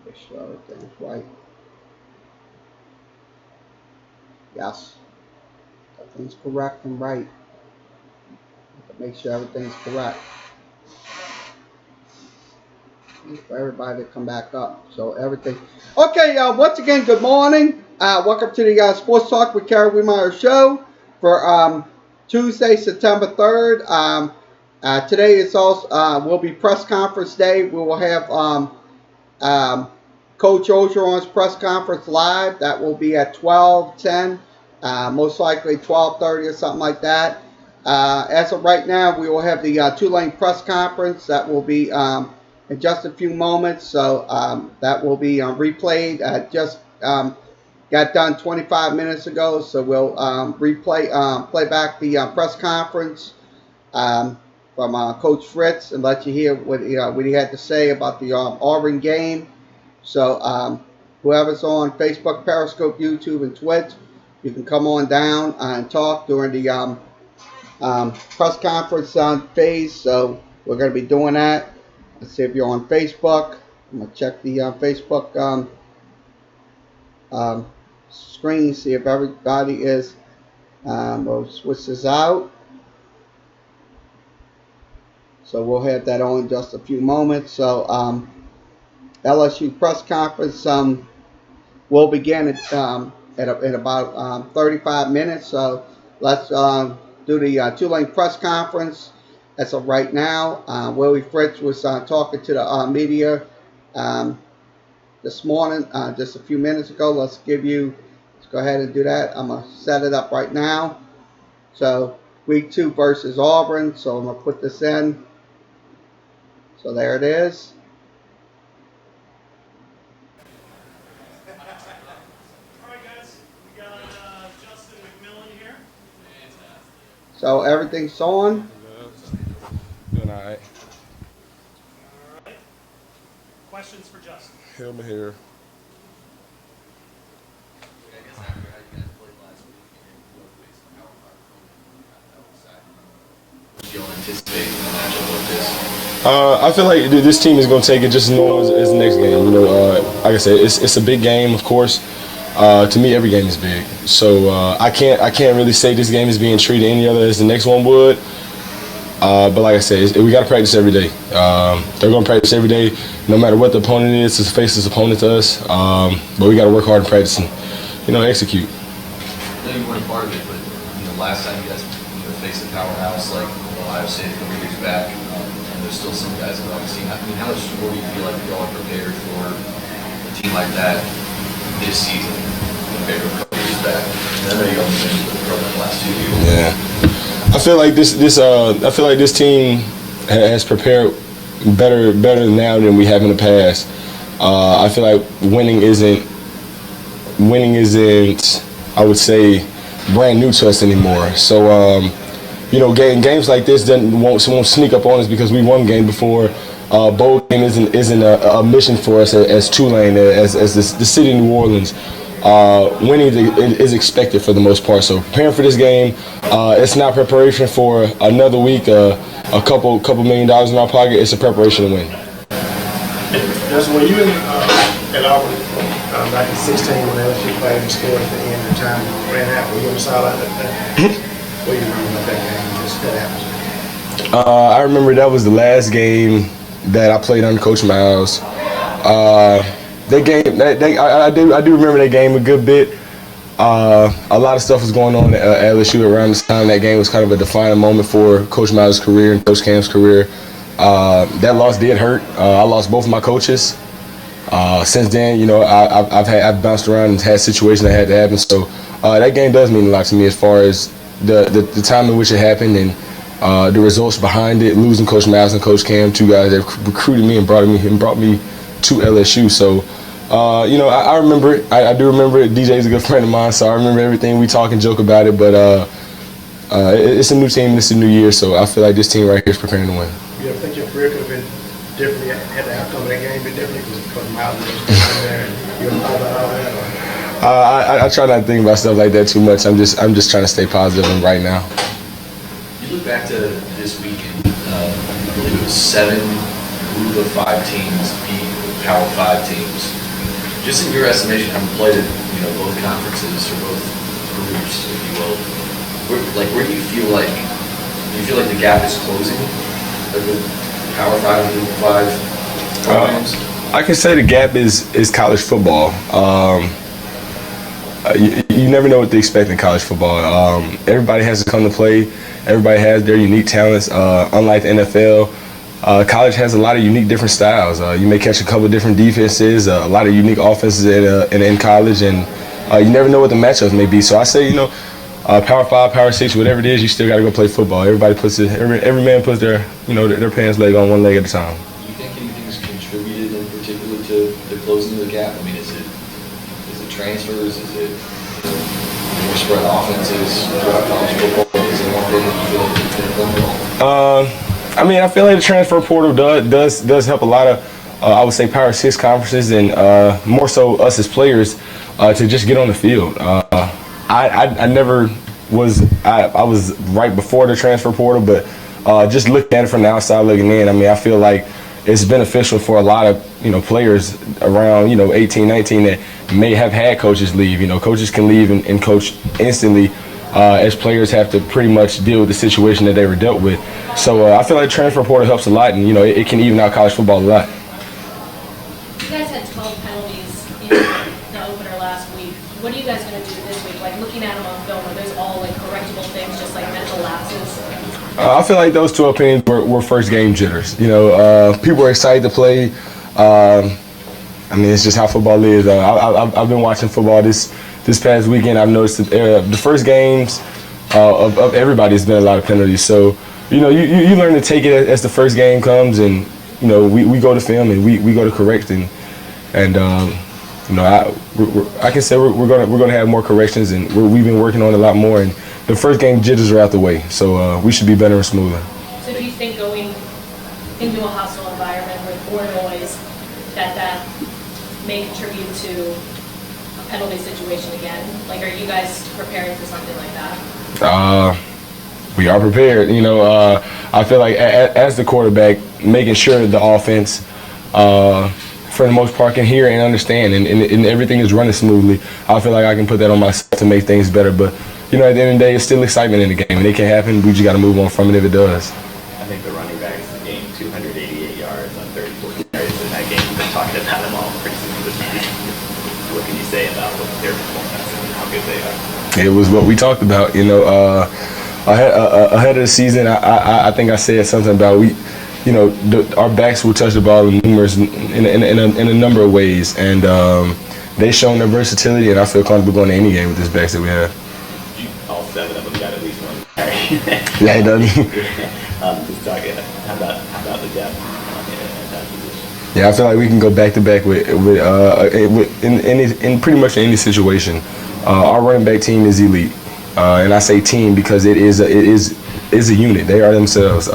Make sure everything's right. Yes, everything's correct and right. Make sure everything's correct. For everybody to come back up. So everything. Okay, once again, good morning. Welcome to the Sports Talk with Kerry Wehmeyer show for Tuesday, September 3rd. Today is also will be press conference day. We will have Coach Ogeron's press conference live. That will be at 12:10, most likely 12:30 or something like that. As of right now, we will have the Tulane press conference. That will be in just a few moments. So that will be replayed. Just got done 25 minutes ago, so we'll play back the press conference from Coach Fritz and let you hear what he had to say about the Auburn game. So whoever's on Facebook, Periscope, YouTube, and Twitch, you can come on down and talk during the press conference phase. So we're going to be doing that. Let's see if you're on Facebook. I'm going to check the Facebook screen, see if everybody is. We'll switch this out. So we'll have that on in just a few moments. So LSU press conference will begin at about 35 minutes. So let's do the Tulane press conference. As of right now, Willie Fritz was talking to the media this morning, just a few minutes ago. Let's go ahead and do that. I'm going to set it up right now. So week 2 versus Auburn. So I'm going to put this in. So there it is. All right, guys. We got Justin McMillan here. So everything's on. Doing all right. All right. Questions for Justin? Helmet here. I feel like this team is going to take it just as normal as the next game. You know, like I said, it's a big game, of course. To me, every game is big. So I can't really say this game is being treated any other as the next one would. But like I said, we got to practice every day. They're going to practice every day, no matter what the opponent is, to face this opponent to us. But we got to work hard in practice and, execute. I know you weren't a part of it, but last time you guys faced a powerhouse like Ohio State a couple years back, and there's still some guys that obviously. I mean, how much more do you feel like y'all are prepared for a team like that this season compared to a couple years back? And I know you only been with the program the last 2 years. Yeah, I feel like this team has prepared better now than we have in the past. I feel like winning isn't, I would say, brand new to us anymore. So, games like this won't sneak up on us because we won a game before. Bowl game isn't a mission for us as Tulane, as the city of New Orleans. Winning is expected for the most part. So preparing for this game, it's not preparation for another week, a couple $1 million in our pocket. It's a preparation to win. Justin, when you at Auburn back in 16 when LSU played and scored at the end of the time, ran out, were you on the sideline at that? What do you remember about that game? Just that happened. I remember that was the last game that I played under Coach Miles. That game, I do remember that game a good bit. A lot of stuff was going on at LSU around this time. That game was kind of a defining moment for Coach Miles' career and Coach Cam's career. That loss did hurt. I lost both of my coaches. Since then, I've bounced around and had situations that had to happen. So that game does mean a lot to me as far as the time in which it happened and the results behind it. Losing Coach Miles and Coach Cam, 2 guys that recruited me and brought me to LSU. So, I remember it. I do remember it. DJ's a good friend of mine, so I remember everything. We talk and joke about it. But it's a new team. It's a new year, so I feel like this team right here is preparing to win. You ever think your career could have been differently had the outcome of that game been different because Miles was there and you thought about all that? I try not to think about stuff like that too much. I'm just trying to stay positive right now. You look back to this weekend, I believe it was 7 Group of 5 teams beat Power 5 teams. Just in your estimation, having played at both conferences or both groups, if you will, where do you feel like the gap is closing with Power 5 and Group 5 programs? I can say the gap is college football. You never know what to expect in college football. Everybody has to come to play. Everybody has their unique talents. Unlike the NFL, college has a lot of unique different styles. You may catch a couple of different defenses, a lot of unique offenses in college, and you never know what the matchups may be. So I say, Power 5, Power 6, whatever it is, you still got to go play football. Everybody every man puts their their pants leg on one leg at a time. Do you think anything's contributed in particular to the closing of the gap? I mean, is it transfers? Is it more spread offenses throughout college football? Is it one thing that you feel like it's been I mean, I feel like the transfer portal does help a lot of, I would say, Power 6 conferences and more so us as players to just get on the field. I never was, I was right before the transfer portal, but just looking at it from the outside looking in, I mean, I feel like it's beneficial for a lot of players around 18, 19 that may have had coaches leave. Coaches can leave and coach instantly, as players have to pretty much deal with the situation that they were dealt with. So I feel like transfer portal helps a lot, and it can even out college football a lot. You guys had 12 penalties in the opener last week. What are you guys going to do this week? Like, looking at them on film, are those all like correctable things, just like mental lapses? I feel like those 12 penalties were first game jitters. People are excited to play. I mean, it's just how football is. I've been watching football this past weekend. I've noticed that the first games of everybody has been a lot of penalties. So, you learn to take it as the first game comes, and we go to film and we go to correct, and I can say we're gonna have more corrections, and we've been working on it a lot more. And the first game jitters are out the way, so we should be better and smoother. So do you think going into a hostile environment with more noise that may contribute to a penalty situation again? Like, are you guys preparing for something like that? We are prepared. I feel like as the quarterback, making sure the offense, for the most part, can hear and understand, and everything is running smoothly. I feel like I can put that on myself to make things better. But at the end of the day, it's still excitement in the game, and it can happen. We just got to move on from it if it does. I think the running backs gained 288 yards on 34 carries in that game. We've been talking about them all preseason this season. What can you say about their performance and how good they are? It was what we talked about. Ahead of the season, I think I said something about our backs will touch the ball in a number of ways, and they've shown their versatility, and I feel comfortable going to any game with this backs that we have. All 7 of them got at least one carry. Yeah, he does. Just talking about the depth in that position. Yeah, I feel like we can go back to back with in pretty much any situation. Our running back team is elite, and I say team because it is a unit. They are themselves.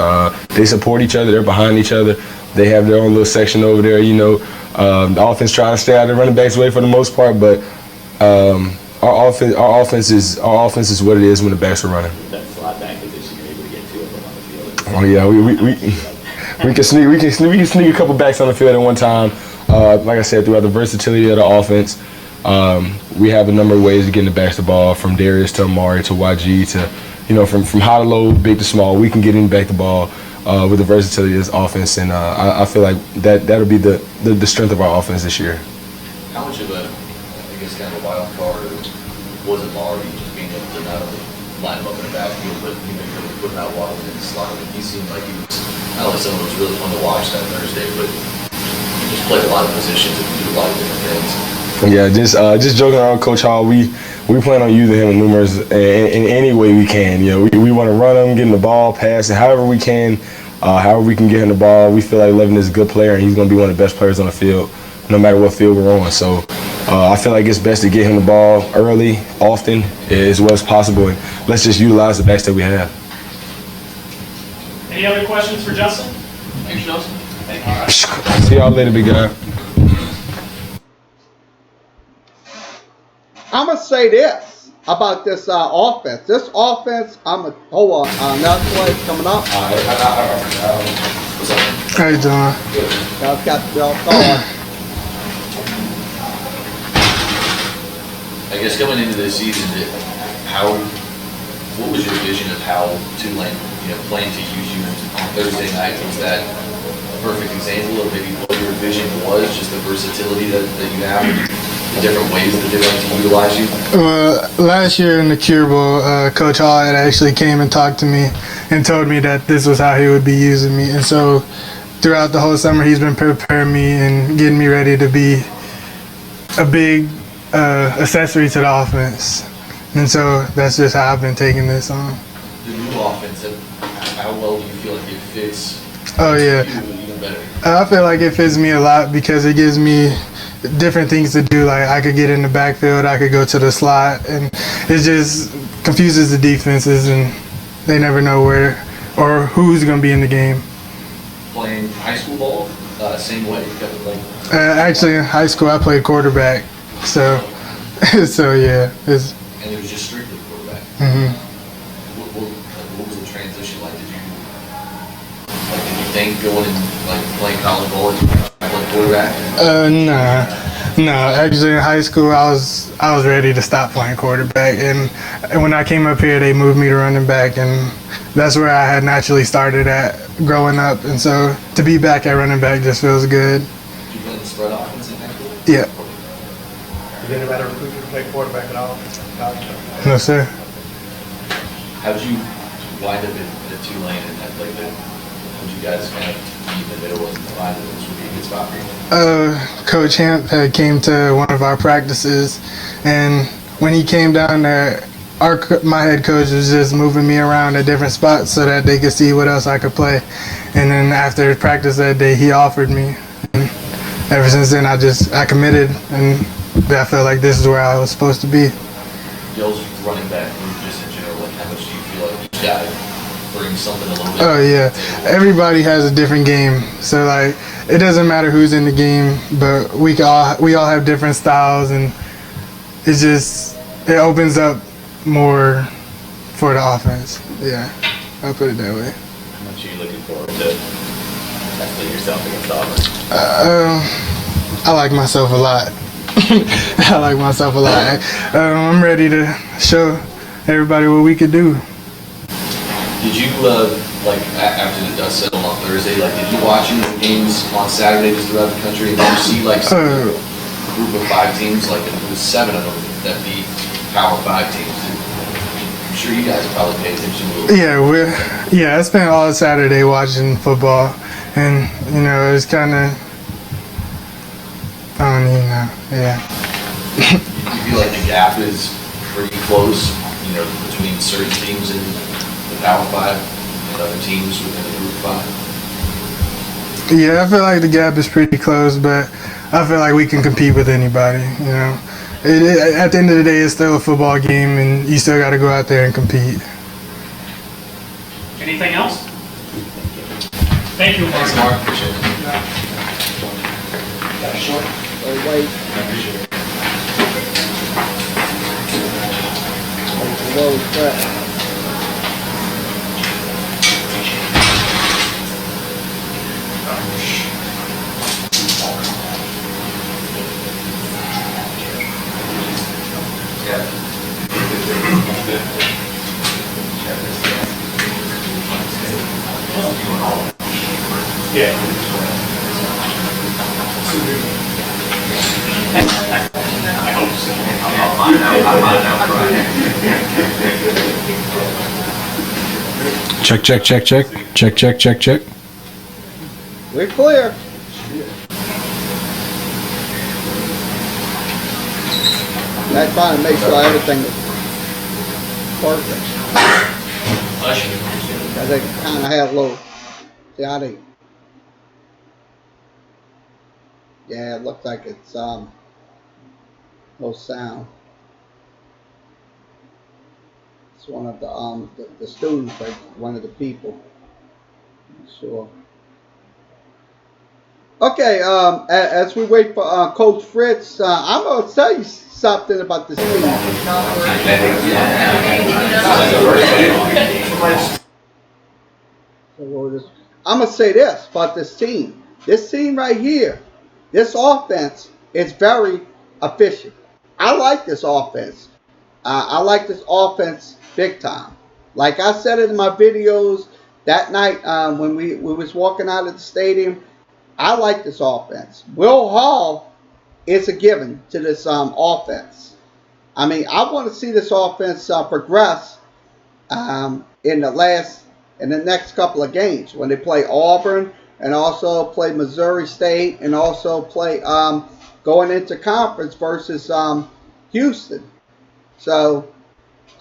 They support each other. They're behind each other. They have their own little section over there. The offense trying to stay out of the running back's way for the most part, but our offense is what it is when the backs are running. That slot back position, you're able to get 2 of them on the field. Oh yeah, we can sneak a couple backs on the field at one time. Like I said, throughout the versatility of the offense, we have a number of ways of getting the backs the ball, from Darius to Amari to YG to from high to low, big to small. We can get in back the ball with the versatility of this offense, and I feel like that'll be the strength of our offense this year. How much of a, I guess, kind of a wild card was it Amari just being able to not only line him up in the backfield, but really putting out Waddle in the slot? I mean, he seemed like he was, I don't know, someone was really fun to watch that Thursday, but he just played a lot of positions and do a lot of different things. Yeah, just joking around, Coach Hall. We plan on using him in numerous in any way we can. We want to run him, get him the ball, pass it, however we can, however we can get him the ball. We feel like Levin is a good player, and he's going to be one of the best players on the field, no matter what field we're on. So I feel like it's best to get him the ball early, often, as well as possible, and let's just utilize the backs that we have. Any other questions for Justin? Thanks, Justin. See y'all later, big guy. I'm going to say this about this offense. This offense, hold on, another play coming up. How you doing? I've got the belt on. I guess coming into this season, what was your vision of how Tulane, planned to use you on Thursday night? Was that a perfect example of maybe what your vision was, just the versatility that you have, the different ways that they like to utilize you? Well, last year in the Cure Bowl, Coach Hall had actually came and talked to me and told me that this was how he would be using me. And so throughout the whole summer, he's been preparing me and getting me ready to be a big accessory to the offense. And so that's just how I've been taking this on. The new offense, how well do you feel like it fits? Oh, yeah. You even better? I feel like it fits me a lot because it gives me different things to do. Like I could get in the backfield, I could go to the slot, and it just confuses the defenses, and they never know where or who's going to be in the game. Playing high school ball, same way. Actually, in high school, I played quarterback, so yeah. And it was just strictly quarterback. What was the transition like? Did you think going and playing college ball and playing quarterback? No. Actually, in high school, I was ready to stop playing quarterback, and when I came up here, they moved me to running back, and that's where I had naturally started at growing up, and so to be back at running back just feels good. Did you play the spread offense in high school? Yeah. Did anybody recruit you to play quarterback at all? No, sir. How'd you wind up at Tulane and how'd you guys kind of meet in the middle and find that this would be a good spot for you? Coach Hamp had came to one of our practices, and when he came down there, my head coach was just moving me around at different spots so that they could see what else I could play. And then after practice that day, he offered me. And ever since then, I committed, and I felt like this is where I was supposed to be. Y'all's running back, just in general, how much do you feel like each guy brings something a little bit? Oh yeah, everybody has a different game, so it doesn't matter who's in the game, but we all have different styles, and it opens up more for the offense. Yeah, I'll put it that way. How much are you looking forward to testing yourself against Auburn? I like myself a lot. I like myself a lot. I'm ready to show everybody what we could do. Did you, after the dust settled on Thursday, did you watch any of the games on Saturday just throughout the country, and did you see, a group of 5 teams, it was 7 of them that beat Power 5 teams? I'm sure you guys probably pay attention to it. Yeah, I spent all Saturday watching football, and, it was kind of, I don't even know, yeah. You feel like the gap is pretty close, between certain teams in the Power 5 and other teams within the Group 5? Yeah, I feel like the gap is pretty close, but I feel like we can compete with anybody, At the end of the day, it's still a football game, and you still got to go out there and compete. Anything else? Thank you, Mark. Thanks, Mark. Appreciate it. Got a short or white. Low press. Check. We're clear. I'm trying to make sure everything is perfect. Because they kind of have low. See how they. Yeah, it looks like it's no sound. It's one of the students, like one of the people. Sure. Okay, as we wait for Coach Fritz, I'm going to tell you something about this team. I'm going to say this about this team. This team right here, this offense is very efficient. I like this offense. I like this offense big time. Like I said in my videos that night when we was walking out of the stadium, I like this offense. Will Hall is a given to this offense. I mean, I want to see this offense progress in the next couple of games when they play Auburn and also play Missouri State and also play going into conference versus Houston. So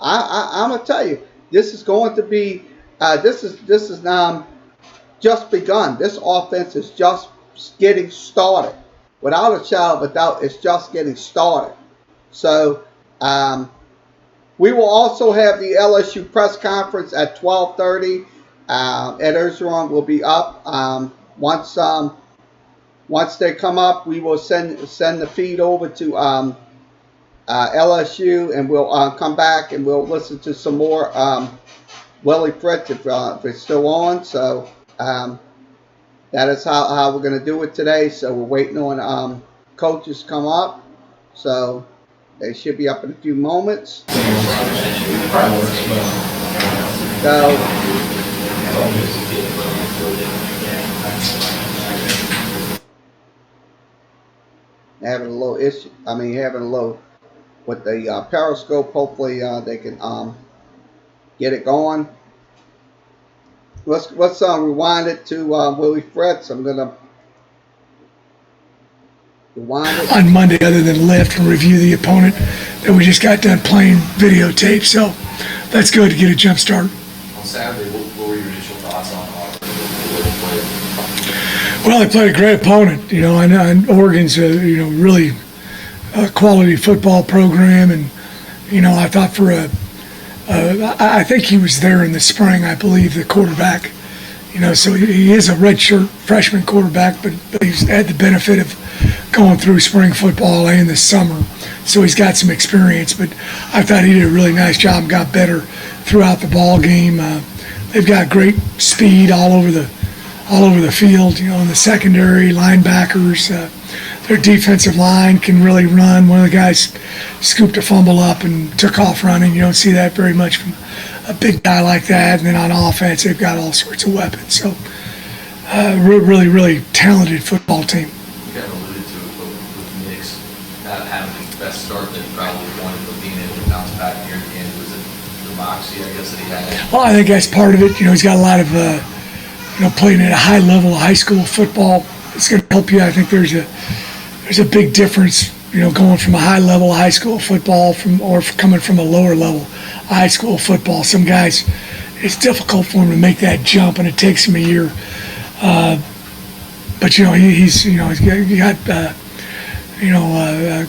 I'm gonna tell you, this is going to be this is just begun. This offense is just getting started. Without a shadow of a doubt, it's just getting started. So we will also have the LSU press conference at 12:30. Ed Erzurum will be up. Once they come up, we will send the feed over to LSU, and we'll come back and we'll listen to some more Willie Fritz if it's still on. So that is how we're going to do it today. So we're waiting on coaches come up. So they should be up in a few moments. So having a little issue. Having a little with the Periscope. Hopefully they can get it going. Let's rewind it to Willie Fritz. I'm gonna rewind it on Monday, other than lift and review the opponent that we just got done playing videotape. So that's good to get a jump start. On Saturday, what were your initial thoughts on Auburn? The way they played? Well, they played a great opponent, and Oregon's a really quality football program, and I thought I think he was there in the spring, I believe, the quarterback. So he is a redshirt freshman quarterback, but he's had the benefit of going through spring football and the summer, so he's got some experience. But I thought he did a really nice job, got better throughout the ball game. They've got great speed all over the field. In the secondary, linebackers, their defensive line can really run. One of the guys scooped a fumble up and took off running. You don't see that very much from a big guy like that. And then on offense, they've got all sorts of weapons. So really, really talented football team. You kind of alluded to it, but with Nix not having the best start that he probably wanted, but being able to bounce back near the end, was it the moxie, I guess, that he had? Well, I think that's part of it. He's got a lot of, playing at a high level of high school football. It's going to help you. I think there's a big difference, going from a high level of high school football or coming from a lower level of high school football. Some guys, it's difficult for them to make that jump, and it takes them a year. But he's got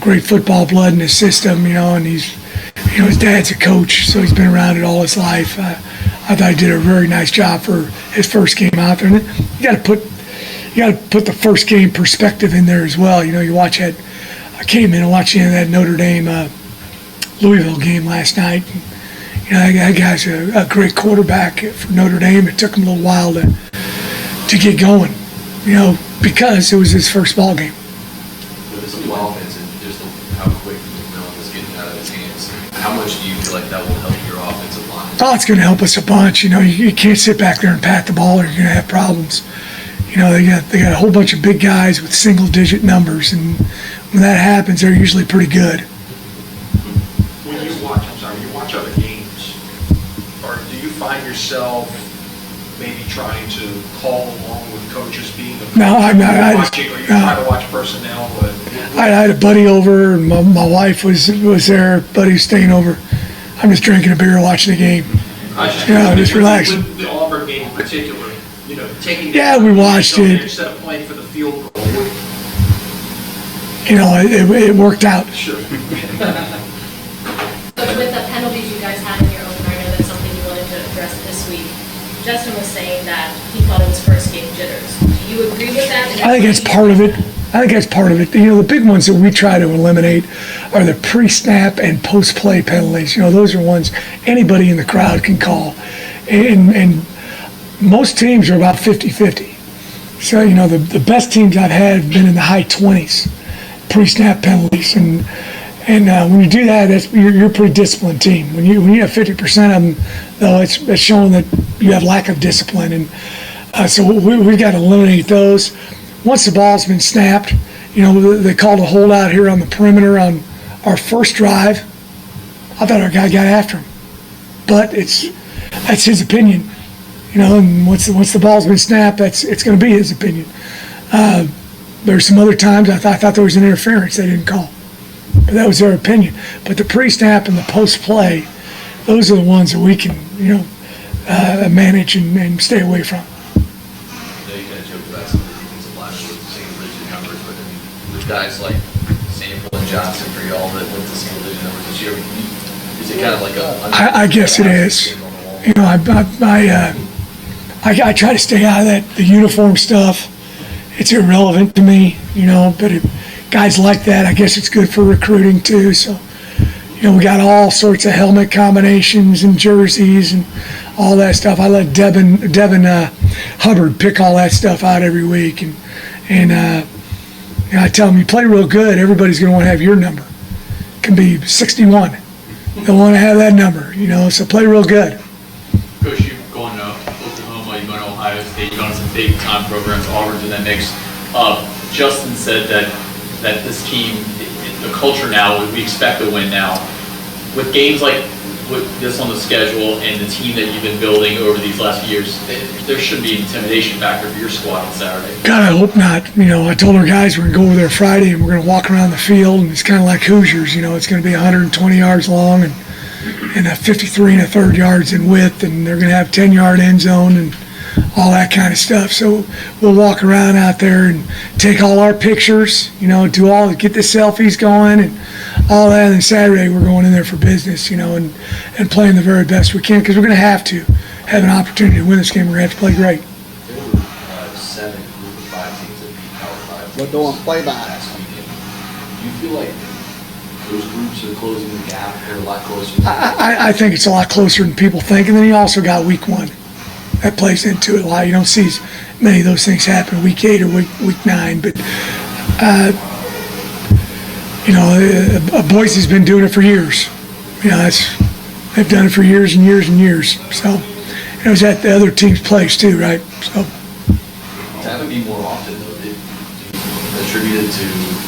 great football blood in his system, and he's his dad's a coach, so he's been around it all his life. I thought he did a very nice job for his first game out there. And you got to put the first game perspective in there as well. You watch that. I came in and watched that Notre Dame Louisville game last night. And, that guy's a great quarterback for Notre Dame. It took him a little while to get going, because it was his first ball game. With this new offense and just how quick McMillan was getting out of his hands, how much do you feel like that will help your offensive line? Oh, it's going to help us a bunch. You can't sit back there and pat the ball, or you're going to have problems. They got a whole bunch of big guys with single-digit numbers, and when that happens, they're usually pretty good. When you watch other games, or do you find yourself maybe trying to call along with coaches being the No, I'm not. Try to watch personnel? I had a buddy over, and my wife was there. Buddy was staying over. I'm just drinking a beer, watching the game. Just relaxing. With the Auburn game in particular, taking we watched it. Instead of playing for the field goal. It worked out. Sure. But with the penalties you guys had in your own, I know that's something you wanted to address this week. Justin was saying that he thought it was first game jitters. Do you agree with that? I think that's part of it. The big ones that we try to eliminate are the pre-snap and post-play penalties. Those are ones anybody in the crowd can call. And most teams are about 50-50. So, the best teams I've had have been in the high 20s, pre-snap penalties. And And when you do that, you're a pretty disciplined team. When you have 50% of them, though, it's showing that you have lack of discipline. And so we've got to eliminate those. Once the ball's been snapped, they called a holdout here on the perimeter on our first drive. I thought our guy got after him, but that's his opinion. And once the ball's been snapped, it's going to be his opinion. There's some other times I thought there was an interference they didn't call, but that was their opinion. But the pre-snap and the post-play, those are the ones that we can, manage and stay away from. I know you kind of joked about some of the defensive line with single-digit numbers, but I mean, with guys like Sample and Johnson for y'all that went to single-digit numbers this year, is it kind of like I guess it is. I try to stay out of the uniform stuff. It's irrelevant to me, but guys like that, I guess it's good for recruiting too. So, we got all sorts of helmet combinations and jerseys and all that stuff. I let Devin Hubbard pick all that stuff out every week. And I tell them, you play real good, everybody's going to want to have your number. It can be 61. They'll want to have that number, so play real good. Coach, you're going to Oklahoma, you're going to Ohio State, you're going to some big time programs, Auburn's in that mix. Justin said that this team, the culture now, we expect to win now. With games like with this on the schedule and the team that you've been building over these last few years, there should be an intimidation factor for your squad on Saturday. God, I hope not. I told our guys we're going to go over there Friday and we're going to walk around the field, and it's kind of like Hoosiers. It's going to be 120 yards long and 53 1/3 yards in width, and they're going to have 10-yard end zone and all that kind of stuff. So we'll walk around out there and take all our pictures, get the selfies going and all that. And then Saturday we're going in there for business, and playing the very best we can, because we're going to have an opportunity to win this game. We're going to have to play great. There were 7 group of 5 teams that beat Power 5. We're doing play-by. Last weekend. Do you feel like those groups are closing the gap? They're a lot closer. I think it's a lot closer than people think. And then you also got week 1. That plays into it a lot. You don't see as many of those things happen week 8 or week 9. But, Boise's been doing it for years. They've done it for years and years and years. So, it was at the other team's place too, right? So. To have it be more often, though, do you attribute it to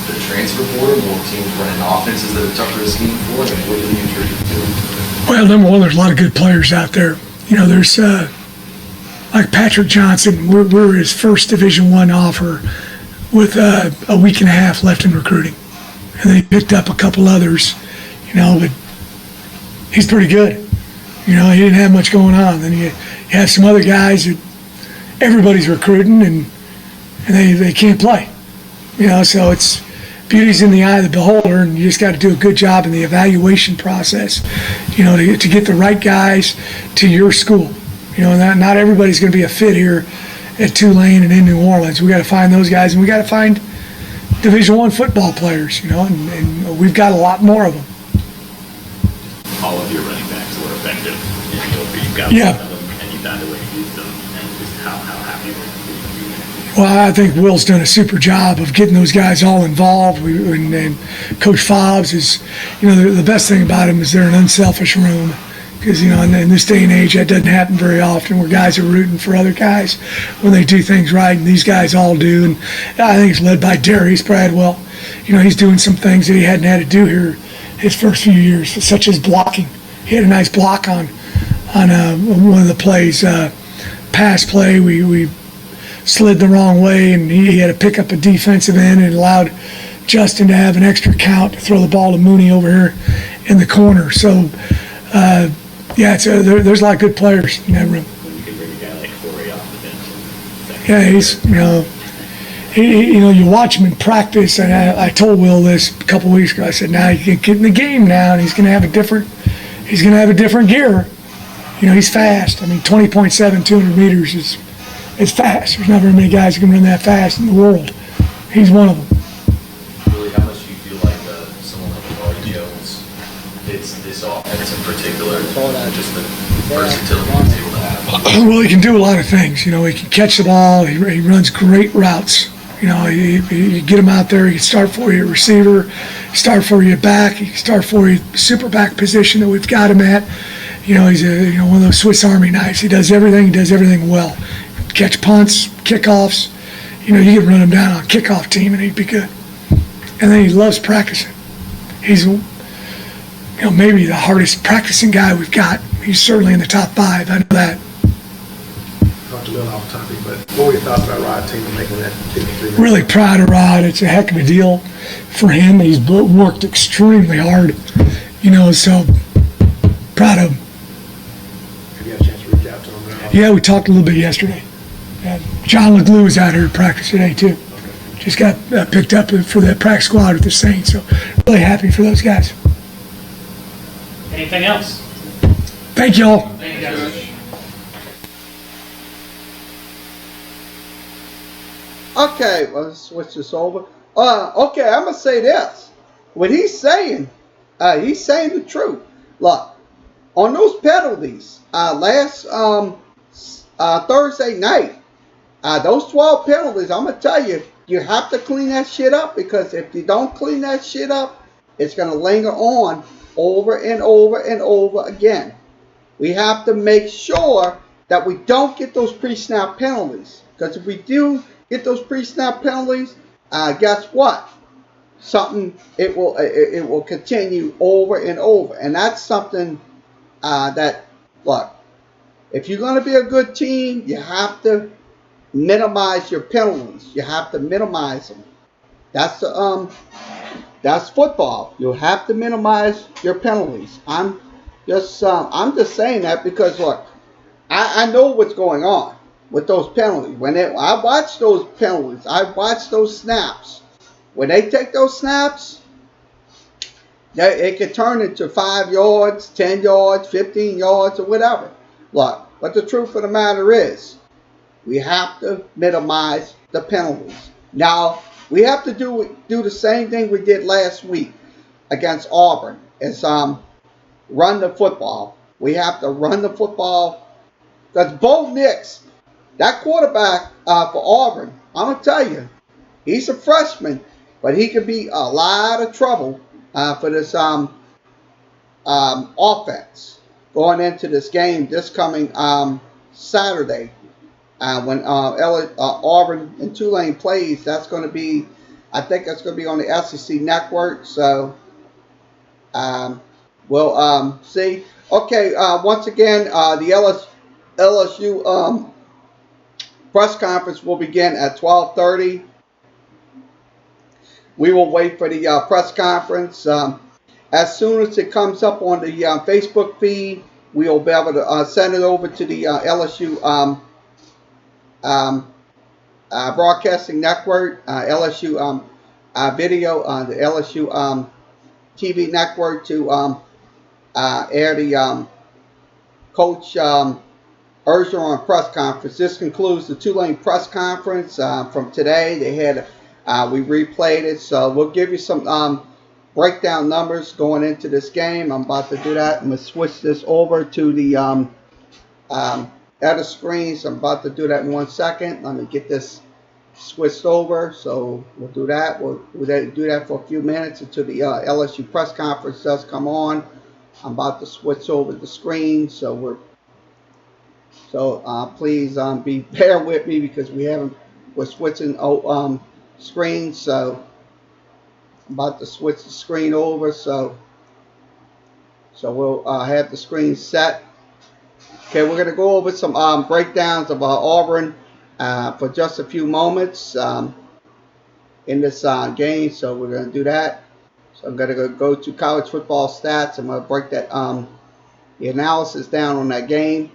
the transfer portal, more teams running offenses that are tougher to scheme for? I mean, what do you attribute it to? Well, number one, there's a lot of good players out there. There's like Patrick Johnson. We're his first Division I offer with a week and a half left in recruiting, and then he picked up a couple others. But he's pretty good. He didn't have much going on. Then you have some other guys that everybody's recruiting, and they can't play. So it's beauty's in the eye of the beholder, and you just got to do a good job in the evaluation process, to get the right guys to your school. Not everybody's going to be a fit here at Tulane and in New Orleans. We got to find those guys, and we got to find Division I football players, and we've got a lot more of them. All of your running backs were effective. You've got Yeah. one of them, and you found a way to use them, and just how happy were you? Well, I think Will's done a super job of getting those guys all involved. And Coach Fobbs is, the best thing about him is they're an unselfish room. Because, in this day and age, that doesn't happen very often, where guys are rooting for other guys when they do things right, and these guys all do. And I think it's led by Darius Bradwell. He's doing some things that he hadn't had to do here his first few years, such as blocking. He had a nice block on one of the plays, pass play. We slid the wrong way, and he had to pick up a defensive end and allowed Justin to have an extra count to throw the ball to Mooney over here in the corner. So, there's a lot of good players in that room. When you can bring a guy like Corey off the bench. Yeah, he's, you watch him in practice, and I told Will this a couple weeks ago. I said, now you can get in the game now, and he's going to have a different gear. He's fast. 20.7, 200 meters is fast. There's not very many guys who can run that fast in the world. He's one of them. Really, how much do you feel like someone like Laurie Jones fits this offense in particular, just the versatility he's able to have? Well, he can do a lot of things. He can catch the ball. He runs great routes. You know, you get him out there. He can start for you at receiver, start for you at back. He can start for you super back position that we've got him at. You know, he's one of those Swiss Army knives. He does everything. He does everything well. Catch punts, kickoffs. You know, you could run him down on a kickoff team and he'd be good. And then he loves practicing. He's, maybe the hardest practicing guy we've got. He's certainly in the top 5. I know that. Talked a little off topic, but what were your thoughts about Rod Taylor making that 53? Really proud of Rod. It's a heck of a deal for him. He's worked extremely hard, so proud of him. Have you had a chance to reach out to him? Yeah, we talked a little bit yesterday. John LeGlue was out here to practice today, too. Just got picked up for the practice squad with the Saints, so really happy for those guys. Anything else? Thank you all. Thank you, Coach. Okay, let's switch this over. Okay, I'm gonna say this. What he's saying the truth. Look, on those penalties, last Thursday night, those 12 penalties, I'm gonna tell you, you have to clean that shit up, because if you don't clean that shit up, it's gonna linger on over and over and over again. We have to make sure that we don't get those pre-snap penalties, because if we do get those pre-snap penalties, guess what? It will continue over and over, and that's something that, look, if you're going to be a good team, you have to minimize your penalties. You have to minimize them. That's football. You have to minimize your penalties. I'm just saying that because, look, I know what's going on with those penalties. I watch those penalties, I watch those snaps. When they take those snaps, it can turn into 5 yards, 10 yards, 15 yards, or whatever. Look, but the truth of the matter is, we have to minimize the penalties. Now, we have to do the same thing we did last week against Auburn. It's run the football. We have to run the football. Because Bo Nix, that quarterback for Auburn, I'm going to tell you, he's a freshman, but he could be a lot of trouble for this offense going into this game this coming Saturday. When Auburn and Tulane plays, that's going to be, I think that's going to be on the SEC network. So we'll see. Okay, once again, the LSU press conference will begin at 12:30. We will wait for the press conference. As soon as it comes up on the Facebook feed, we will be able to send it over to the LSU broadcasting network, LSU video, the LSU TV network to air the Coach Orgeron press conference. This concludes the Tulane press conference from today. They had we replayed it, so we'll give you some breakdown numbers going into this game. I'm about to do that. I'm going to switch this over to the other screens. I'm about to do that in 1 second. Let me get this switched over. So we'll do that. We'll do that for a few minutes until the LSU press conference does come on. I'm about to switch over the screen. So please bear with me because we're switching screens. So I'm about to switch the screen over. So we'll have the screen set. Okay, we're going to go over some breakdowns of Auburn for just a few moments in this game. So we're going to do that. So I'm going to go to college football stats. I'm going to break that the analysis down on that game.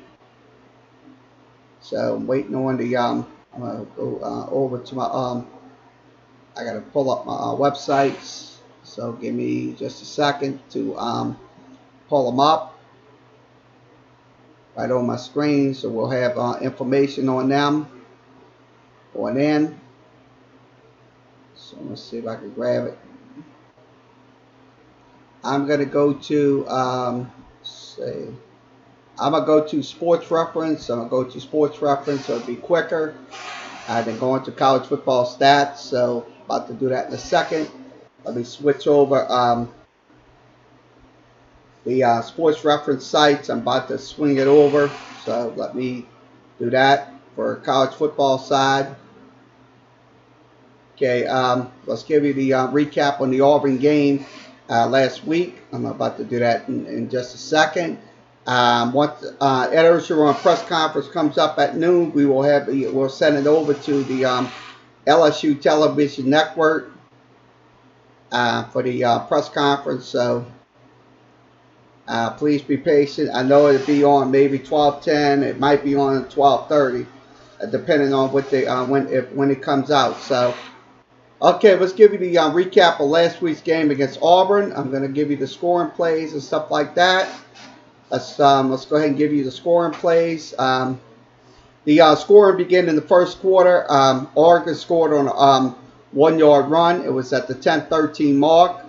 So I'm waiting on the I'm going to go over to my I got to pull up my websites. So give me just a second to pull them up right on my screen, so we'll have information on them going in. So let's see if I can grab it. I'm going to go to I'm going to go to sports reference. I'm going to go to sports reference, so it'll be quicker. Then going to college football stats. So about to do that in a second. Let me switch over the sports reference sites. I'm about to swing it over. So let me do that for college football side. Okay, let's give you the recap on the Auburn game last week. I'm about to do that in just a second. Once Ed Orgeron press conference comes up at noon, we'll send it over to the LSU television network for the press conference. So please be patient. I know it'll be on maybe 12:10. It might be on 12:30, depending on what they when it comes out. So. Okay, let's give you the recap of last week's game against Auburn. I'm going to give you the scoring plays and stuff like that. Let's go ahead and give you the scoring plays. The scoring began in the first quarter. Oregon scored on a 1-yard run. It was at the 10-13 mark.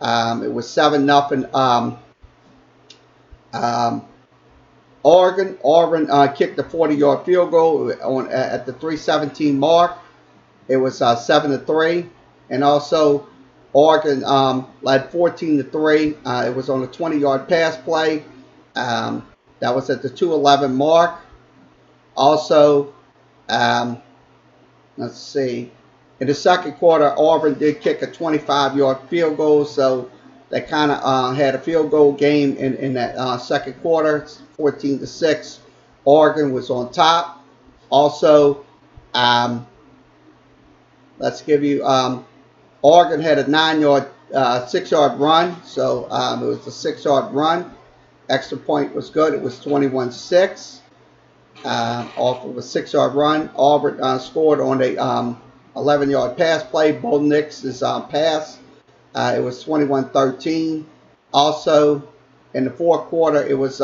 It was 7-0. Oregon kicked a 40-yard field goal at the 3:17 mark. It was 7-3, and also Oregon led 14-3. It was on a 20-yard pass play. That was at the 2:11 mark. Also, let's see. In the second quarter, Auburn did kick a 25-yard field goal, so they kind of had a field goal game in that second quarter, 14-6. Oregon was on top. Also, let's give you, Oregon had a 6-yard run, so it was a 6-yard run. Extra point was good. It was 21-6 off of a 6-yard run. Auburn scored on a 11-yard pass play. Bo Nix's pass. It was 21-13. Also, in the fourth quarter, it was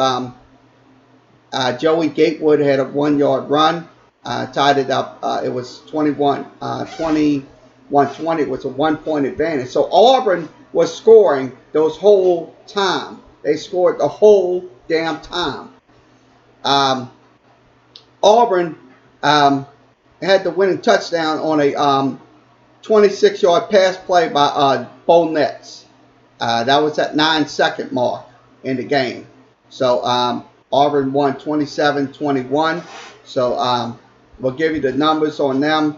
Joey Gatewood had a 1-yard run. Tied it up. It was 21-20. It was a 1-point advantage. So Auburn was scoring those whole time. They scored the whole damn time. Auburn had the winning touchdown on a 26-yard pass play by Bo Nix. That was at 9-second mark in the game. So Auburn won 27-21. So we'll give you the numbers on them.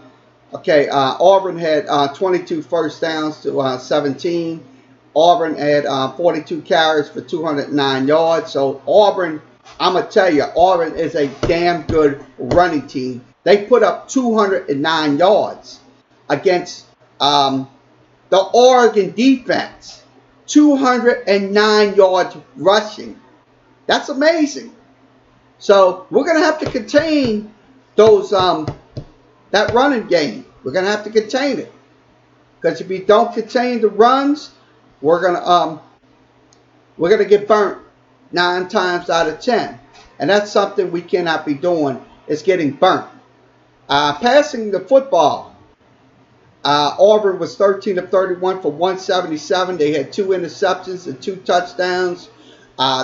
Okay, Auburn had 22 first downs to 17. Auburn had 42 carries for 209 yards. So Auburn, I'm going to tell you, Auburn is a damn good running team. They put up 209 yards against the Oregon defense. 209 yards rushing. That's amazing. So we're going to have to contain those that running game. We're going to have to contain it. Because if we don't contain the runs, we're going to get burnt 9 times out of 10. And that's something we cannot be doing, is getting burnt. Passing the football. Auburn was 13 of 31 for 177. They had 2 interceptions and 2 touchdowns.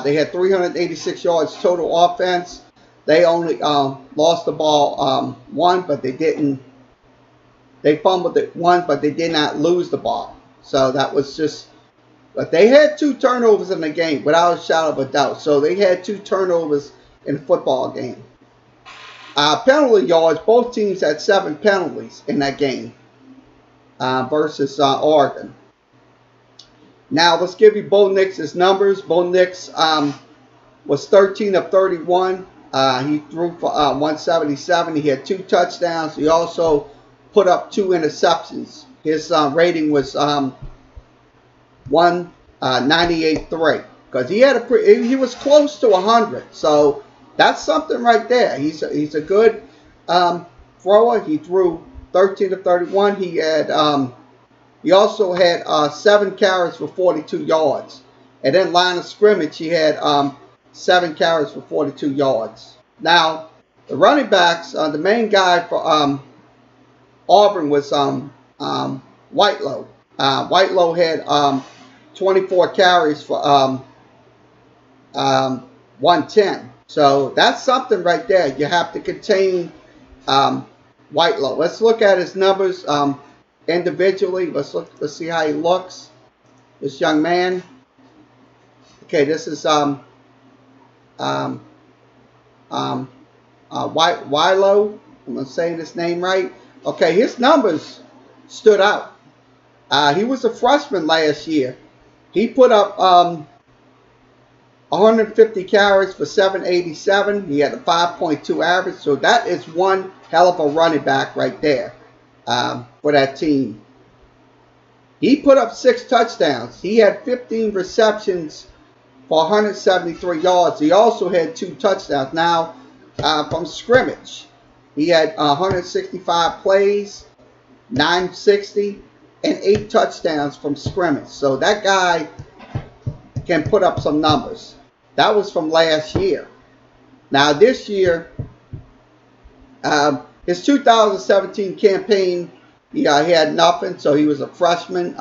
They had 386 yards total offense. They only lost the ball one, but they didn't. They fumbled it one, but they did not lose the ball. So that was just. But they had 2 turnovers in the game, without a shadow of a doubt. So they had 2 turnovers in the football game. Penalty yards, both teams had 7 penalties in that game versus Oregon. Now let's give you Bo Nix's numbers. Bo Nix was 13 of 31. He threw for 177. He had 2 touchdowns. He also put up 2 interceptions. His rating was 198.3 because he was close to 100. So that's something right there. He's a good thrower. He threw 13 of 31. He also had 7 carries for 42 yards. And then line of scrimmage, he had 7 carries for 42 yards. Now, the running backs, the main guy for Auburn was Whitelow. Whitelow had 24 carries for 110. So that's something right there. You have to contain Whitelow. Let's look at his numbers individually. Let's see how he looks. This young man. Okay, this is Whitelow. I'm saying this name right. Okay, his numbers stood out. He was a freshman last year. He put up 150 carries for 787. He had a 5.2 average. So that is one hell of a running back right there for that team. He put up 6 touchdowns. He had 15 receptions for 173 yards. He also had 2 touchdowns. Now, from scrimmage, he had 165 plays, 960, and 8 touchdowns from scrimmage. So that guy can put up some numbers. That was from last year. Now this year, his 2017 campaign, he had nothing, so he was a freshman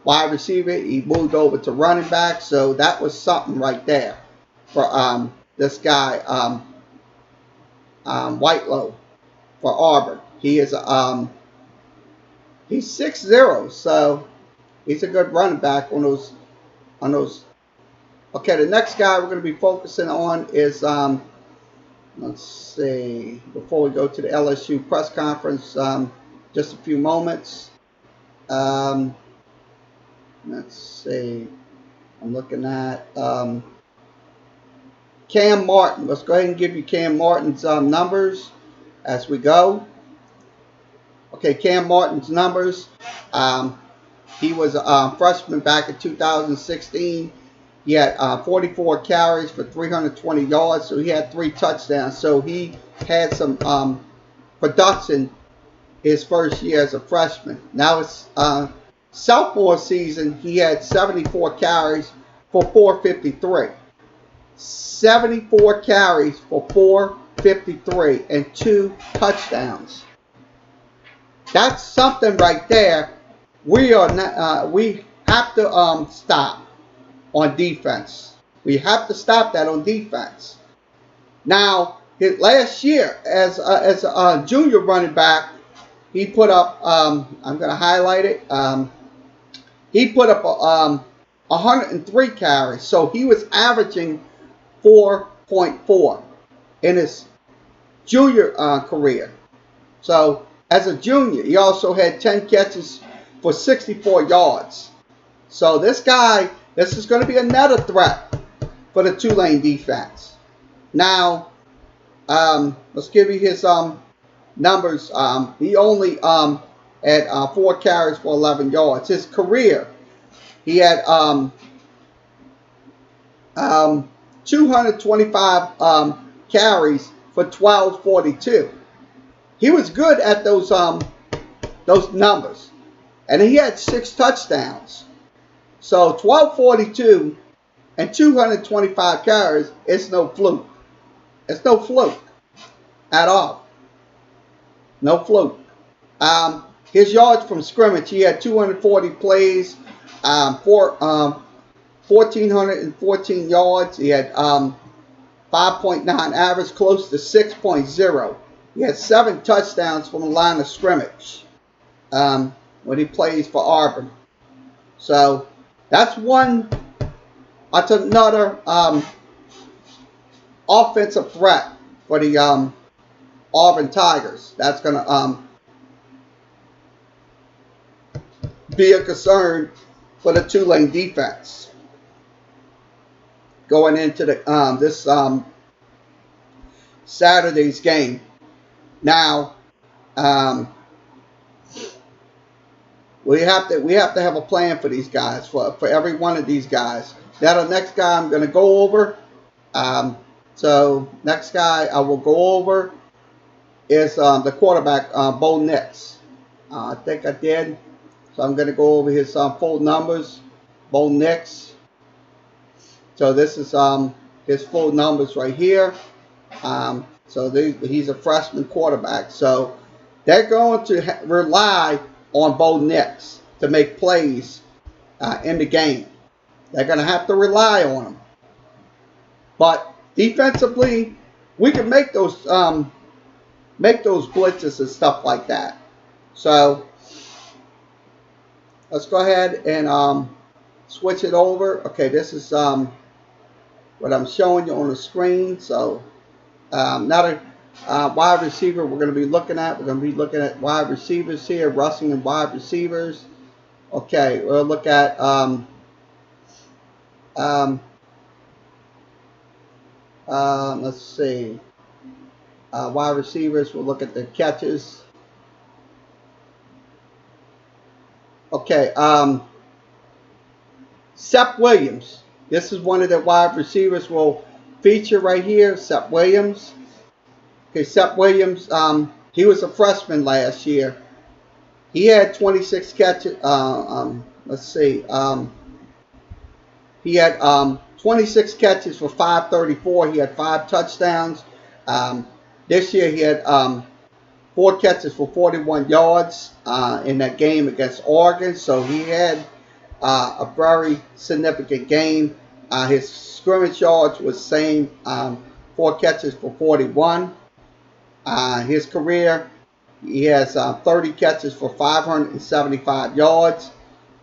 wide receiver. He moved over to running back, so that was something right there for this guy, Whitelow, for Auburn. He is he's 6'0", so he's a good running back on those. Okay, the next guy we're going to be focusing on is let's see. Before we go to the LSU press conference, just a few moments. Let's see. I'm looking at Cam Martin. Let's go ahead and give you Cam Martin's numbers as we go. Okay, Cam Martin's numbers. He was a freshman back in 2016. He had 44 carries for 320 yards, so he had 3 touchdowns. So he had some production his first year as a freshman. Now it's sophomore season. He had 74 carries for 453. 74 carries for 453 and 2 touchdowns. That's something right there. We have to stop on defense. We have to stop that on defense. Now, last year, as a junior running back, he put up, I'm going to highlight it, he put up 103 carries. So he was averaging 4.4 in his junior career. So as a junior, he also had 10 catches for 64 yards. So this guy, this is going to be another threat for the Tulane defense. Now, let's give you his numbers. He only had 4 carries for 11 yards. His career, he had 225 carries for 1242. He was good at those numbers, and he had 6 touchdowns. So 1242 and 225 carries, it's no fluke. It's no fluke at all. No fluke. His yards from scrimmage, he had 240 plays, 1,414 yards. He had 5.9 average, close to 6.0. He had 7 touchdowns from the line of scrimmage when he plays for Auburn. So that's another offensive threat for the Auburn Tigers. That's going to be a concern for the Tulane defense going into the this Saturday's game. Now, we have to have a plan for these guys, for every one of these guys. Now, the next guy I'm going to go over. So next guy I will go over is the quarterback, Bo Nix. I think I did. So I'm going to go over his full numbers. Bo Nix. So this is his full numbers right here. So he's a freshman quarterback. So they're going to rely on Bo Nix to make plays in the game. They're going to have to rely on him. But defensively, we can make those make those blitzes and stuff like that. So let's go ahead and switch it over. Okay, this is what I'm showing you on the screen. So now the wide receiver we're going to be looking at. We're going to be looking at wide receivers here, rushing and wide receivers. Okay, we'll look at let's see, wide receivers. We'll look at the catches. Okay, Sept Williams. This is one of the wide receivers we'll feature right here, Sept Williams. Okay, Sept Williams, he was a freshman last year. He had 26 catches. Let's see. He had 26 catches for 534. He had 5 touchdowns. This year he had 4 catches for 41 yards in that game against Oregon. So he had a very significant game. His scrimmage yards was same, 4 catches for 41. His career, he has 30 catches for 575 yards,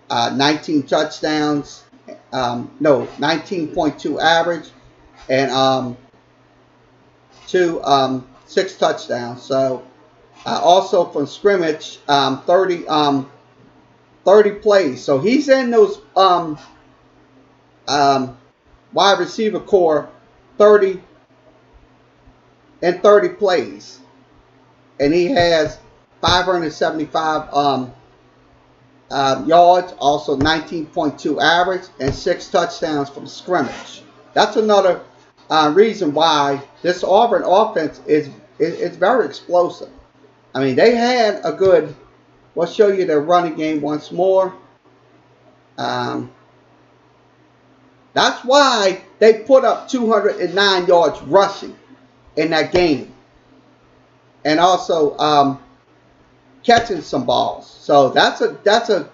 19 touchdowns, 19.2 average, and 6 touchdowns. So also from scrimmage, 30 plays. So he's in those wide receiver core 30 plays, and he has 575 yards, also 19.2 average, and 6 touchdowns from scrimmage. That's another reason why this Auburn offense is very explosive. I mean, they had a good. We'll show you their running game once more. That's why they put up 209 yards rushing in that game, and also catching some balls. So that's a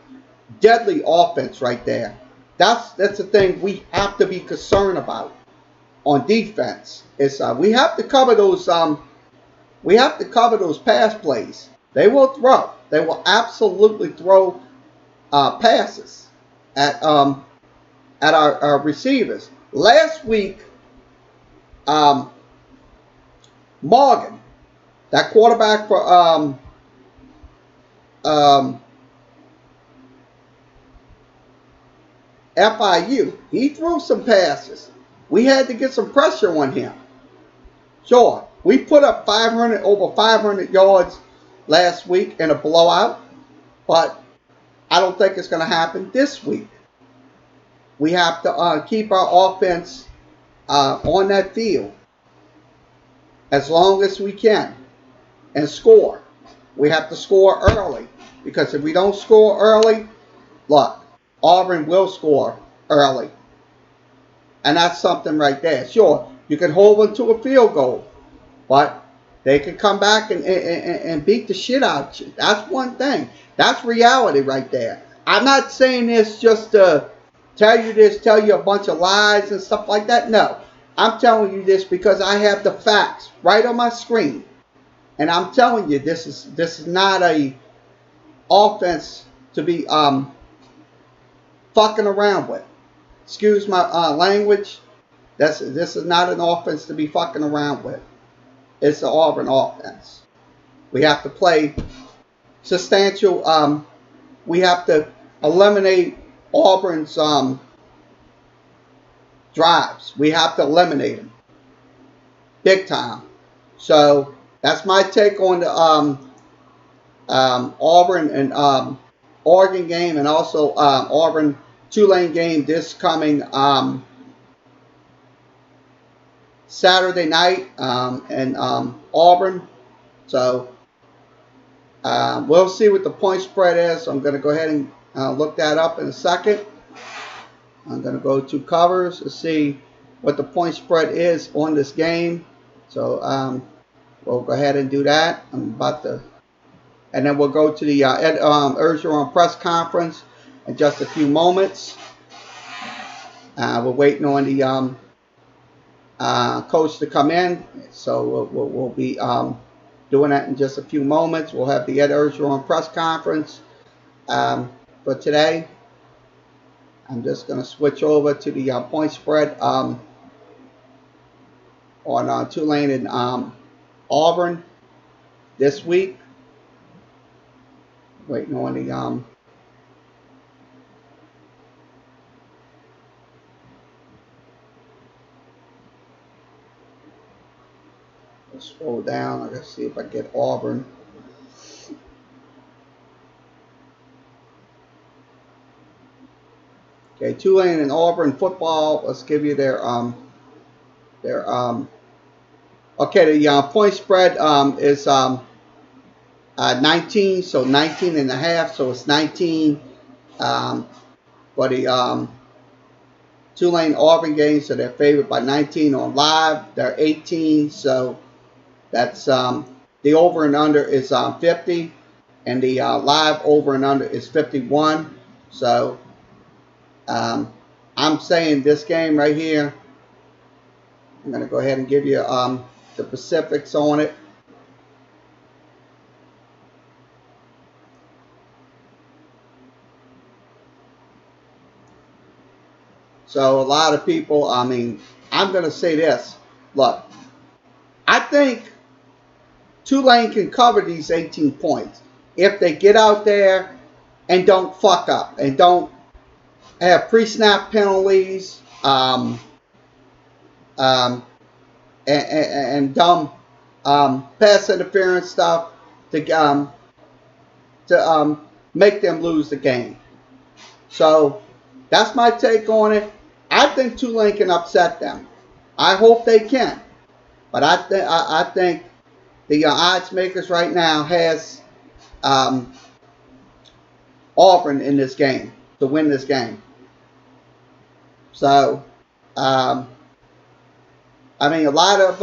deadly offense right there. That's the thing we have to be concerned about on defense. Is we have to cover those pass plays. They will throw. They will absolutely throw passes at our receivers. Last week, Morgan, that quarterback for FIU, he threw some passes. We had to get some pressure on him. Sure, we put up over 500 yards last week in a blowout, but I don't think it's going to happen this week. We have to keep our offense on that field as long as we can and score. We have to score early, because if we don't score early, look, Auburn will score early. And that's something right there. Sure, you can hold them to a field goal, but they can come back and beat the shit out of you. That's one thing. That's reality right there. I'm not saying this just to tell you a bunch of lies and stuff like that. No. I'm telling you this because I have the facts right on my screen. And I'm telling you, this is not a offense to be fucking around with. Excuse my language. This is not an offense to be fucking around with. It's the Auburn offense. We have to play substantial. We have to eliminate Auburn's drives. We have to eliminate them big time. So that's my take on the Auburn and Oregon game, and also Auburn Tulane game this coming Saturday night in Auburn. So we'll see what the point spread is. So I'm going to go ahead and look that up in a second. I'm going to go to covers to see what the point spread is on this game. So we'll go ahead and do that. I'm about to, and then we'll go to the Ed Orgeron press conference in just a few moments. We're waiting on the coach to come in, so we'll be doing that in just a few moments. We'll have the Ed Orgeron press conference. But today, I'm just going to switch over to the point spread on Tulane and Auburn this week. Waiting on the let's scroll down. I gotta see if I get Auburn. Okay, Tulane and Auburn football. Let's give you their okay, the point spread is 19, so 19 and a half, so it's 19 for the Tulane Auburn game, so they're favored by 19 on live. They're 18, so that's the over and under is 50, and the live over and under is 51. So I'm saying this game right here, I'm going to go ahead and give you the specifics on it. So a lot of people, I mean, I'm going to say this. Look, I think Tulane can cover these 18 points if they get out there and don't fuck up and don't have pre-snap penalties and dumb pass interference stuff to make them lose the game. So that's my take on it. I think Tulane can upset them. I hope they can, but I think the odds makers right now has Auburn in this game to win this game. So, I mean, a lot of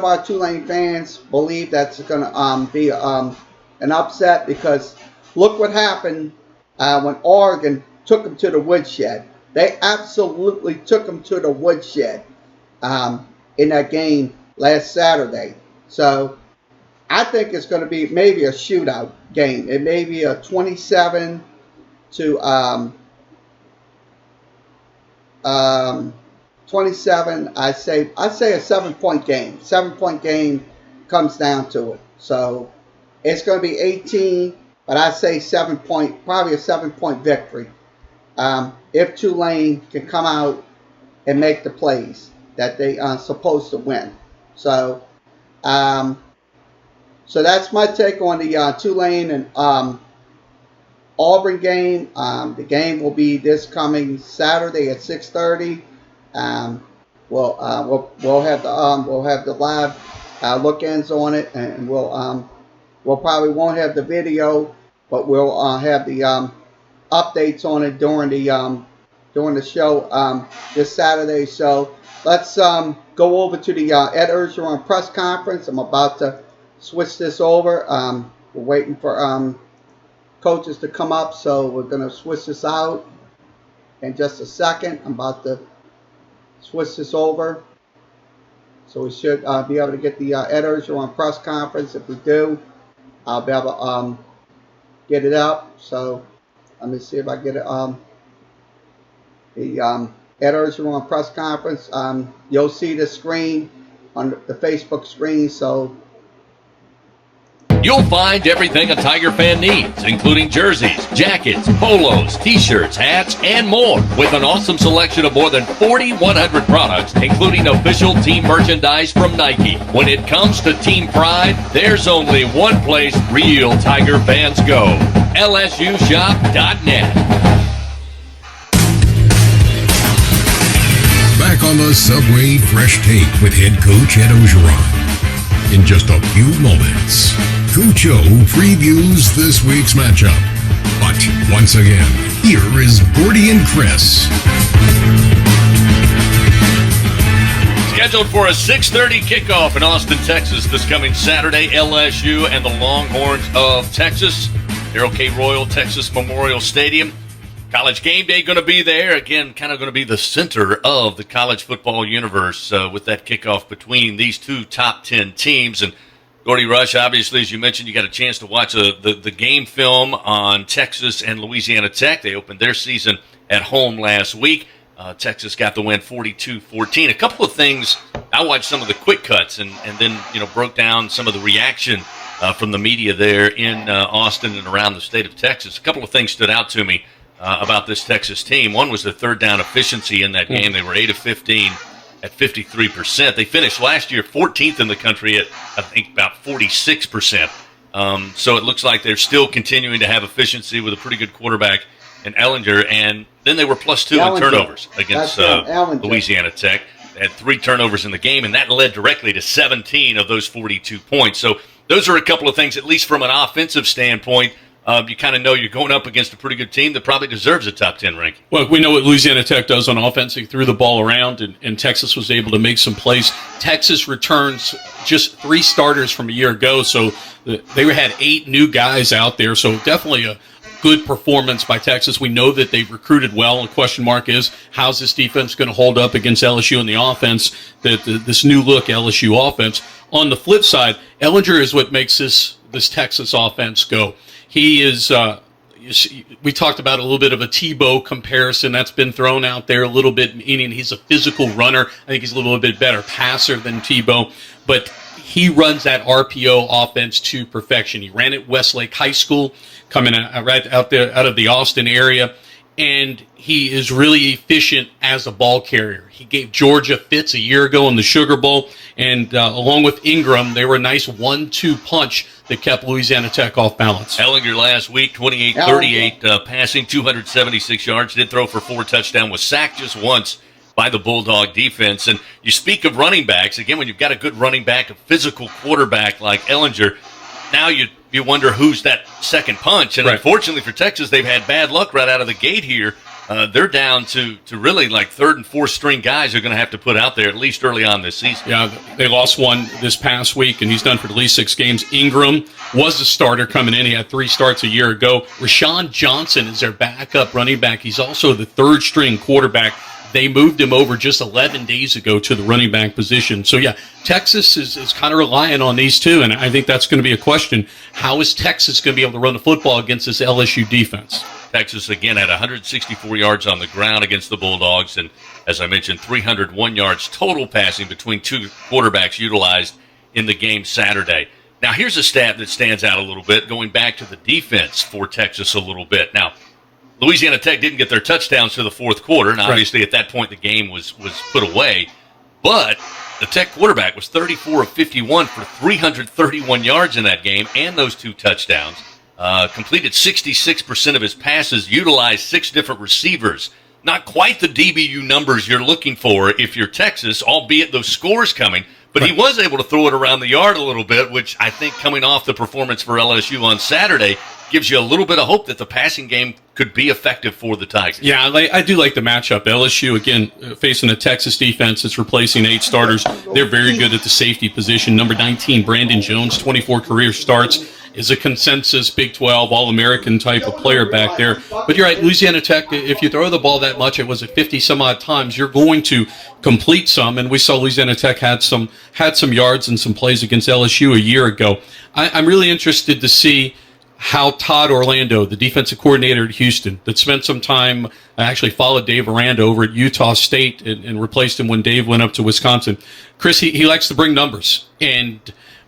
our Tulane fans believe that's going to be an upset because look what happened when Oregon took them to the woodshed. They absolutely took them to the woodshed in that game last Saturday. So I think it's going to be maybe a shootout game. It may be a 27 to 27. I say a 7-point game. 7-point game comes down to it. So it's going to be 18, but I say probably a 7-point victory. If Tulane can come out and make the plays that they are supposed to win. So that's my take on the Tulane and Auburn game. The game will be this coming Saturday at 6:30. We'll have the live look-ins on it, and we'll probably won't have the video, but we'll have the updates on it during the show this Saturday. So let's go over to the Ed Orgeron press conference. I'm about to switch this over. We're waiting for coaches to come up, so we're going to switch this out in just a second. I'm about to switch this over. So we should be able to get the Ed Orgeron press conference. If we do, I'll be able to get it up. So let me see if I get it. The Ed Orgeron press conference. You'll see the screen on the Facebook screen. So you'll find everything a Tiger fan needs, including jerseys, jackets, polos, t-shirts, hats, and more, with an awesome selection of more than 4,100 products, including official team merchandise from Nike. When it comes to team pride, there's only one place real Tiger fans go: LSUshop.net. Back on the Subway Fresh Take with head coach Ed Orgeron. In just a few moments, Coach O previews this week's matchup. But once again, here is Gordy and Chris. Scheduled for a 6:30 kickoff in Austin, Texas this coming Saturday, LSU and the Longhorns of Texas. Darrell K. Royal, Texas Memorial Stadium. College game day going to be there. Again, kind of going to be the center of the college football universe with that kickoff between these two top 10 teams. And Gordy Rush, obviously, as you mentioned, you got a chance to watch the game film on Texas and Louisiana Tech. They opened their season at home last week. Texas got the win 42-14. A couple of things, I watched some of the quick cuts and then, broke down some of the reaction from the media there in Austin and around the state of Texas. A couple of things stood out to me about this Texas team. One was the third down efficiency in that game. They were 8 of 15 at 53%. They finished last year 14th in the country at, I think, about 46%. So it looks like they're still continuing to have efficiency with a pretty good quarterback in Ellinger. And then they were +2 in turnovers against Louisiana Tech. They had 3 turnovers in the game, and that led directly to 17 of those 42 points. So those are a couple of things, at least from an offensive standpoint. You kind of know you're going up against a pretty good team that probably deserves a top 10 ranking. Well, we know what Louisiana Tech does on offense. They threw the ball around, and Texas was able to make some plays. Texas returns just 3 starters from a year ago, so they had 8 new guys out there. So definitely a good performance by Texas. We know that they've recruited well. The question mark is, how's this defense going to hold up against LSU in the offense, this new-look LSU offense? On the flip side, Ellinger is what makes this Texas offense go. He is, we talked about a little bit of a Tebow comparison that's been thrown out there a little bit, meaning he's a physical runner. I think he's a little bit better passer than Tebow, but he runs that RPO offense to perfection. He ran at Westlake High School, coming right out there out of the Austin area, and he is really efficient as a ball carrier. He gave Georgia fits a year ago in the Sugar Bowl, and along with Ingram, they were a nice 1-2 punch that kept Louisiana Tech off balance. Ellinger last week, 28-38, passing 276 yards, did throw for 4 touchdowns, was sacked just once by the Bulldog defense. And you speak of running backs, again, when you've got a good running back, a physical quarterback like Ellinger, now you wonder who's that second punch. And Unfortunately for Texas, they've had bad luck right out of the gate here. They're down to really like 3rd and 4th string guys who are going to have to put out there at least early on this season. Yeah, they lost one this past week, and he's done for at least 6 games. Ingram was a starter coming in. He had 3 starts a year ago. Rashawn Johnson is their backup running back. He's also the 3rd string quarterback. They moved him over just 11 days ago to the running back position. So, yeah, Texas is kind of relying on these two, and I think that's going to be a question. How is Texas going to be able to run the football against this LSU defense? Texas, again, had 164 yards on the ground against the Bulldogs, and as I mentioned, 301 yards total passing between 2 quarterbacks utilized in the game Saturday. Now, here's a stat that stands out a little bit, going back to the defense for Texas a little bit. Now, Louisiana Tech didn't get their touchdowns to the 4th quarter, and obviously at that point the game was put away. But the Tech quarterback was 34 of 51 for 331 yards in that game and those 2 touchdowns. Completed 66% of his passes, utilized 6 different receivers. Not quite the DBU numbers you're looking for if you're Texas, albeit those scores coming. But he was able to throw it around the yard a little bit, which I think coming off the performance for LSU on Saturday gives you a little bit of hope that the passing game could be effective for the Tigers. Yeah, I do like the matchup. LSU, again, facing a Texas defense that's replacing 8 starters. They're very good at the safety position. Number 19, Brandon Jones, 24 career starts, is a consensus Big 12 All-American type of player back there. But you're right, Louisiana Tech, if you throw the ball that much, it was at 50-some-odd times, you're going to complete some. And we saw Louisiana Tech had some yards and some plays against LSU a year ago. I'm really interested to see how Todd Orlando, the defensive coordinator at Houston, that spent some time, actually followed Dave Aranda over at Utah State and replaced him when Dave went up to Wisconsin. Chris, he likes to bring numbers, and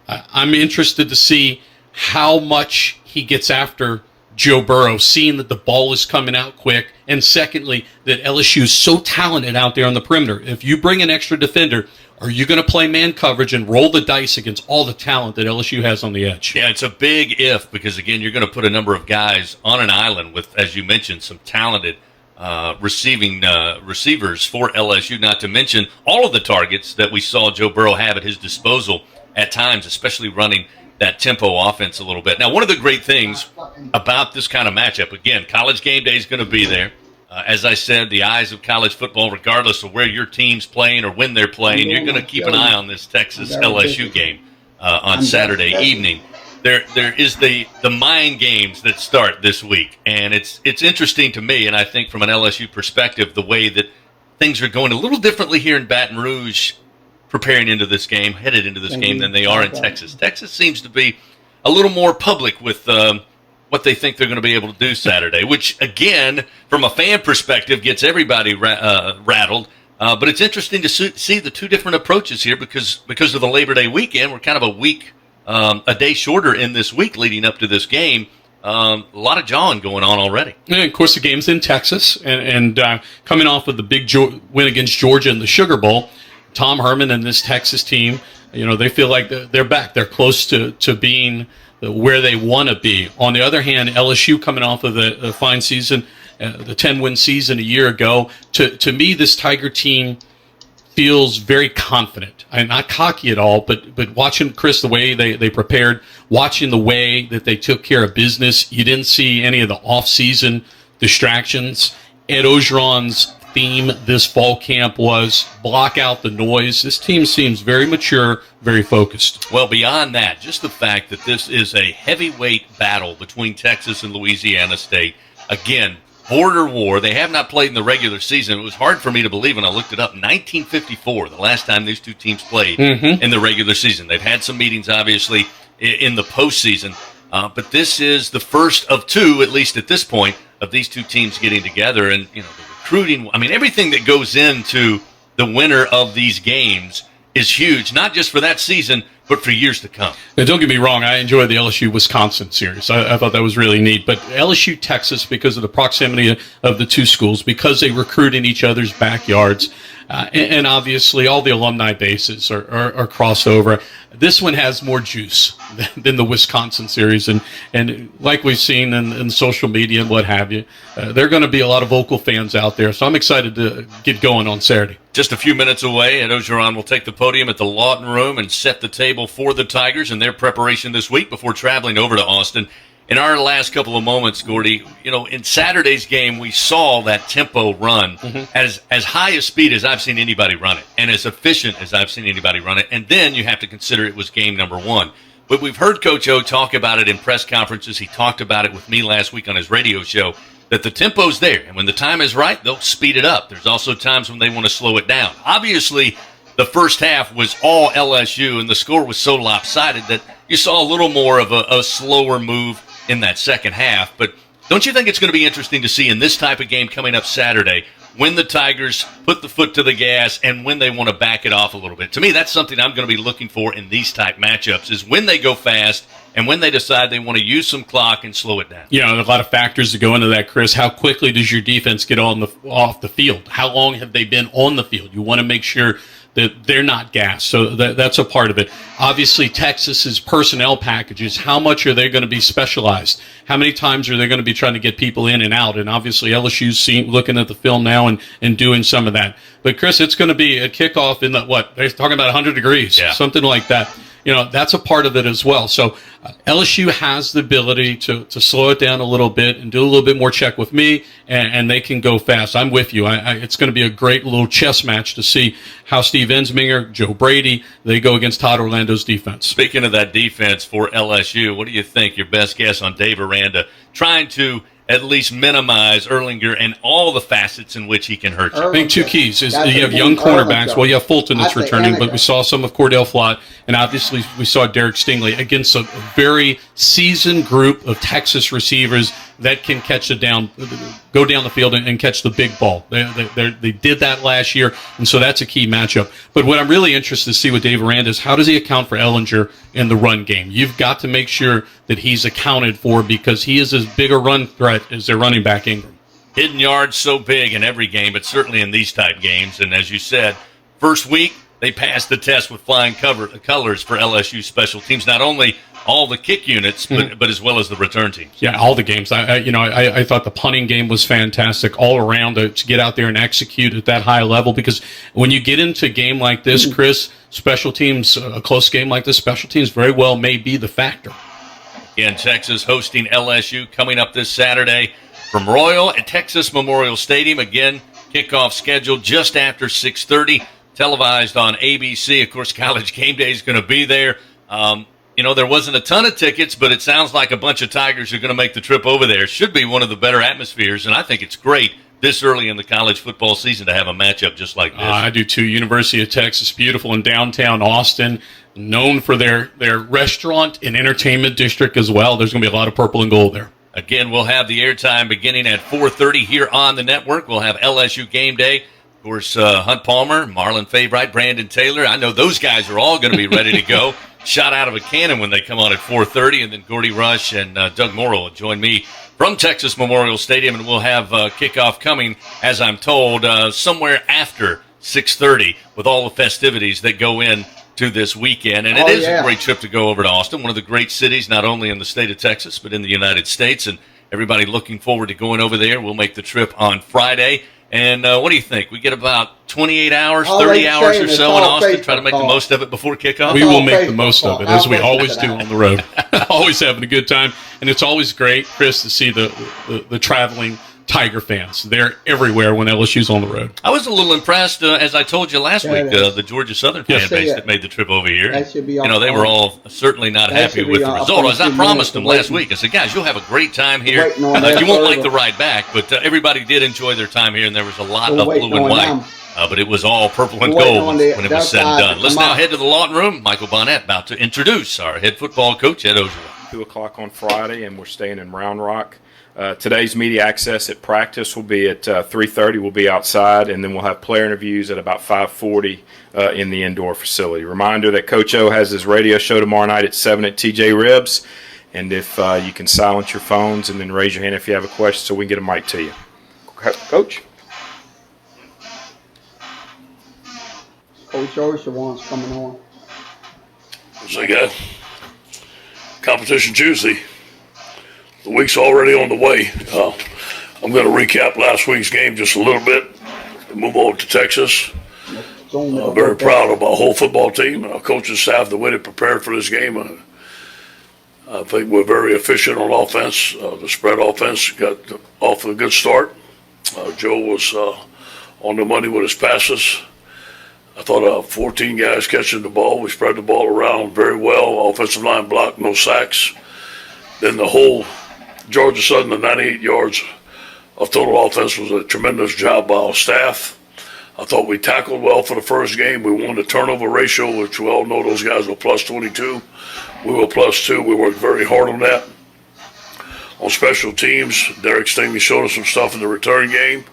I'm interested to see how much he gets after Joe Burrow, seeing that the ball is coming out quick, and secondly, that LSU is so talented out there on the perimeter. If you bring an extra defender, are you going to play man coverage and roll the dice against all the talent that LSU has on the edge? Yeah, it's a big if, because, again, you're going to put a number of guys on an island with, as you mentioned, some talented receivers for LSU, not to mention all of the targets that we saw Joe Burrow have at his disposal at times, especially running that tempo offense a little bit. Now, one of the great things about this kind of matchup, again, College Game Day is going to be there. As I said, the eyes of college football, regardless of where your team's playing or when they're playing, you're going to keep an eye on this Texas-LSU game on Saturday evening. There is the mind games that start this week, and it's interesting to me, and I think from an LSU perspective, the way that things are going a little differently here in Baton Rouge preparing into this game, headed into this game, than they are in Texas. Texas seems to be a little more public with what they think they're going to be able to do Saturday, which, again, from a fan perspective, gets everybody rattled. But it's interesting to see the two different approaches here because of the Labor Day weekend. We're kind of a day shorter in this week leading up to this game. A lot of jawing going on already. And of course, the game's in Texas, and coming off of the big win against Georgia in the Sugar Bowl, Tom Herman and this Texas team, they feel like they're back. They're close to being where they want to be. On the other hand, LSU coming off of the fine season, the 10-win season a year ago, to me, this Tiger team feels very confident. I'm not cocky at all, but watching, Chris, the way they prepared, watching the way that they took care of business, you didn't see any of the off-season distractions. Ed Ogeron's theme this fall camp was block out the noise. This team seems very mature, very focused. Well, beyond that, just the fact that this is a heavyweight battle between Texas and Louisiana State. Again, border war. They have not played in the regular season. It was hard for me to believe when I looked it up. 1954, the last time these two teams played in the regular season. They've had some meetings, obviously, in the postseason. But this is the first of two, at least at this point, of these two teams getting together. And, the recruiting, everything that goes into the winner of these games is huge, not just for that season, but for years to come. Now, don't get me wrong, I enjoyed the LSU-Wisconsin series. I thought that was really neat. But LSU-Texas, because of the proximity of the two schools, because they recruit in each other's backyards, and obviously all the alumni bases are crossover. This one has more juice than the Wisconsin series. And like we've seen in social media and what have you, there are going to be a lot of vocal fans out there. So I'm excited to get going on Saturday. Just a few minutes away, Ed Ogeron will take the podium at the Lawton Room and set the table for the Tigers and their preparation this week before traveling over to Austin. In our last couple of moments, Gordy, in Saturday's game, we saw that tempo run as high a speed as I've seen anybody run it and as efficient as I've seen anybody run it. And then you have to consider it was game number one. But we've heard Coach O talk about it in press conferences. He talked about it with me last week on his radio show, that the tempo's there. And when the time is right, they'll speed it up. There's also times when they want to slow it down. Obviously, the first half was all LSU, and the score was so lopsided that you saw a little more of a slower move in that second half. But don't you think it's going to be interesting to see in this type of game coming up Saturday when the Tigers put the foot to the gas and when they want to back it off a little bit? To me, that's something I'm going to be looking for in these type matchups, is when they go fast and when they decide they want to use some clock and slow it down. There are a lot of factors that go into that, Chris. How quickly does your defense get off the field? How long have they been on the field? You want to make sure that they're not gassed. So that's a part of it. Obviously, Texas's personnel packages, how much are they going to be specialized? How many times are they going to be trying to get people in and out? And obviously, LSU's looking at the film now and doing some of that. But, Chris, it's going to be a kickoff in they're talking about 100 degrees, something like that. That's a part of it as well. So LSU has the ability to slow it down a little bit and do a little bit more check with me, and they can go fast. I'm with you. It's going to be a great little chess match to see how Steve Ensminger, Joe Brady, they go against Todd Orlando's defense. Speaking of that defense for LSU, what do you think? Your best guess on Dave Aranda trying to at least minimize Erlinger and all the facets in which he can hurt you. I think two keys is you have young cornerbacks. Well, you have Fulton that's returning, but we saw some of Cordell Flott, and obviously we saw Derek Stingley against a very seasoned group of Texas receivers that can go down the field and catch the big ball. They did that last year, and so that's a key matchup. But what I'm really interested to see with Dave Aranda is how does he account for Ehlinger in the run game? You've got to make sure that he's accounted for because he is as big a run threat as their running back Ingram. Hidden yards so big in every game, but certainly in these type games. And as you said, first week, they passed the test with flying colors for LSU special teams. Not only all the kick units, but as well as the return teams. Yeah, all the games. I thought the punting game was fantastic all around to get out there and execute at that high level. Because when you get into a game like this, Chris, special teams, a close game like this, special teams very well may be the factor. Again, Texas hosting LSU coming up this Saturday from Royal at Texas Memorial Stadium. Again, kickoff scheduled just after 6:30. Televised on ABC. Of course, College Game Day is going to be there. There wasn't a ton of tickets, but it sounds like a bunch of Tigers are going to make the trip over there. Should be one of the better atmospheres, and I think it's great this early in the college football season to have a matchup just like this. I do too. University of Texas, beautiful in downtown Austin, known for their restaurant and entertainment district as well. There's going to be a lot of purple and gold there. Again, we'll have the airtime beginning at 4:30 here on the network. We'll have LSU Game Day. Of course, Hunt Palmer, Marlon Favorite, Brandon Taylor. I know those guys are all going to be ready to go. Shot out of a cannon when they come on at 4:30. And then Gordy Rush and Doug Morrill will join me from Texas Memorial Stadium. And we'll have kickoff coming, as I'm told, somewhere after 6:30 with all the festivities that go in to this weekend. And it is a great trip to go over to Austin, one of the great cities, not only in the state of Texas, but in the United States. And everybody looking forward to going over there. We'll make the trip on Friday. And what do you think? We get about 28 hours, 30 hours or so in Austin. Try to make the most of it before kickoff. We will make the most of it, as we always do on the road. Always having a good time. And it's always great, Chris, to see the traveling Tiger fans. They're everywhere when LSU's on the road. I was a little impressed, as I told you last week, the Georgia Southern fan base that made the trip over here. They were all certainly not happy with the result. As I promised them last week, I said, guys, you'll have a great time here. You won't like the ride back, but everybody did enjoy their time here, and there was a lot of blue and white. But it was all purple and gold when it was said and done. Let's now head to the Lawton Room. Michael Bonnet about to introduce our head football coach, Ed Ogeron. 2 o'clock on Friday, and we're staying in Round Rock. Today's media access at practice will be at 3:30. We'll be outside, and then we'll have player interviews at about 5:40 in the indoor facility. Reminder that Coach O has his radio show tomorrow night at 7 at TJ Ribs. And if you can silence your phones and then raise your hand if you have a question so we can get a mic to you. Coach? Coach Ogeron's coming on. So, guys, competition Tuesday. The week's already on the way. I'm going to recap last week's game just a little bit and move on to Texas. Very proud of our whole football team and our coaching staff, the way they prepared for this game. I think we're very efficient on offense. The spread offense got off to a good start. Joe was on the money with his passes. I thought 14 guys catching the ball. We spread the ball around very well. Offensive line blocked, no sacks. Then the whole Georgia Southern, the 98 yards of total offense was a tremendous job by our staff. I thought we tackled well for the first game. We won the turnover ratio, which we all know those guys were plus 22. We were plus 2. We worked very hard on that. On special teams, Derek Stingley showed us some stuff in the return game.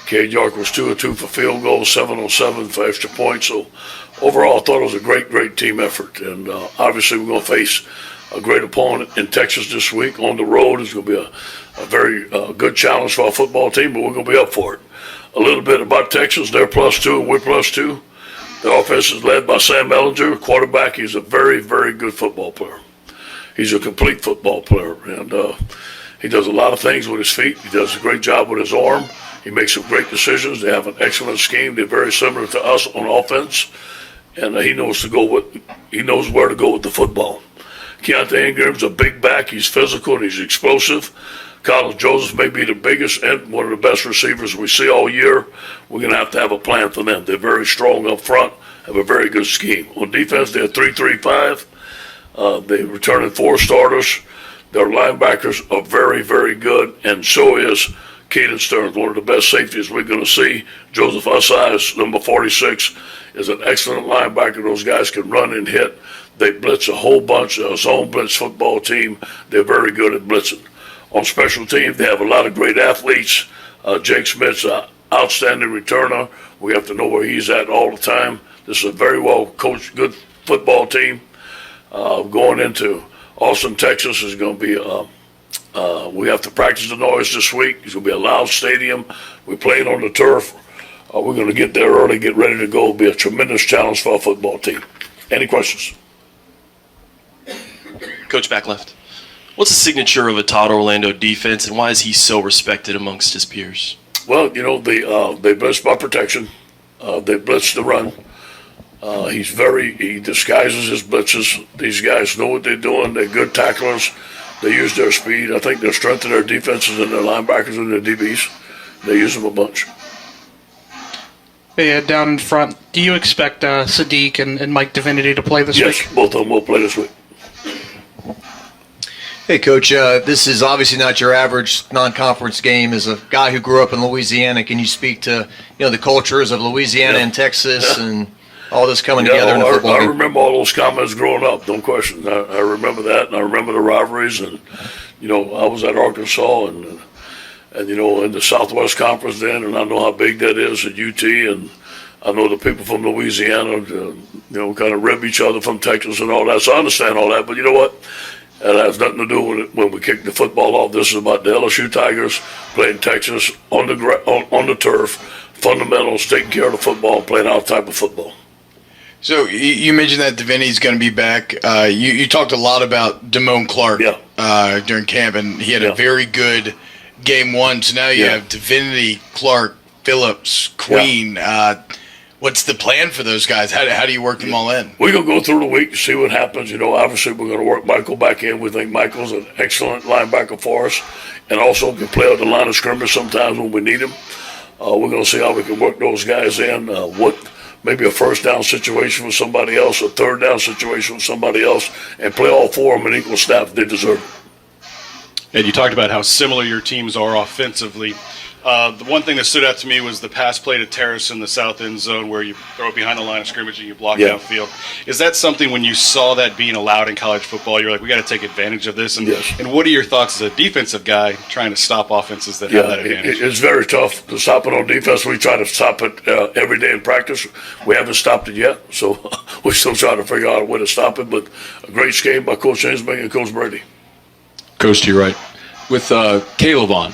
Cade York was 2 of 2 for field goals, 7 on 7 for extra points. So overall, I thought it was a great, great team effort. And obviously, we're going to face a great opponent in Texas this week on the road. It's going to be a very good challenge for our football team, but we're going to be up for it. A little bit about Texas. They're plus 2, we're plus 2. The offense is led by Sam Ellinger, quarterback. He's a very, very good football player. He's a complete football player, and he does a lot of things with his feet. He does a great job with his arm. He makes some great decisions. They have an excellent scheme. They're very similar to us on offense, and he knows where to go with the football. Keontae Ingram's a big back. He's physical and he's explosive. Collins Joseph may be the biggest and one of the best receivers we see all year. We're going to have a plan for them. They're very strong up front, have a very good scheme. On defense, they're 3-3-5. They're returning 4 starters. Their linebackers are very, very good, and so is Caden Stearns, one of the best safeties we're going to see. Joseph Asai, number 46, is an excellent linebacker. Those guys can run and hit. They blitz a whole bunch. A zone blitz football team. They're very good at blitzing. On special teams, they have a lot of great athletes. Jake Smith's an outstanding returner. We have to know where he's at all the time. This is a very well coached, good football team. Going into Austin, Texas is going to be, we have to practice the noise this week. It's going to be a loud stadium. We're playing on the turf. We're going to get there early, get ready to go. It'll be a tremendous challenge for our football team. Any questions? Coach back left. What's the signature of a Todd Orlando defense, and why is he so respected amongst his peers? Well, they blitz by protection. They blitz the run. He disguises his blitzes. These guys know what they're doing. They're good tacklers. They use their speed. I think their strength in their defenses and their linebackers and their DBs. They use them a bunch. Yeah, down in front, do you expect Sadiq and Mike Divinity to play this week? Yes, both of them will play this week. Hey, Coach, this is obviously not your average non-conference game. As a guy who grew up in Louisiana, can you speak to the cultures of Louisiana and Texas and all this coming together in the football I game? remember all those comments growing up, no question. I remember that, and I remember the rivalries, and, I was at Arkansas, and in the Southwest Conference then, and I know how big that is at UT, and I know the people from Louisiana, kind of rib each other from Texas and all that, so I understand all that, but you know what? That has nothing to do with it when we kick the football off. This is about the LSU Tigers playing Texas on the turf, fundamentals, taking care of the football, playing our type of football. So you mentioned that Diviney's going to be back. You talked a lot about Damone Clark during camp, and he had a very good game one. So now you have Diviney, Clark, Phillips, Queen. What's the plan for those guys? How do you work them all in? We're going to go through the week, see what happens. Obviously we're going to work Michael back in. We think Michael's an excellent linebacker for us and also can play on the line of scrimmage sometimes when we need him. We're going to see how we can work those guys in. Maybe a first down situation with somebody else, a third down situation with somebody else, and play all four of them in equal snaps. They deserve it. And you talked about how similar your teams are offensively. The one thing that stood out to me was the pass play to Terrace in the south end zone where you throw it behind the line of scrimmage and you block downfield. Is that something when you saw that being allowed in college football, you're like, we got to take advantage of this? And what are your thoughts as a defensive guy trying to stop offenses that have that advantage? It's very tough to stop it on defense. We try to stop it every day in practice. We haven't stopped it yet, so we're still trying to figure out a way to stop it. But a great scheme by Coach Hensman and Coach Brady. Coach, to your right. With Caleb on,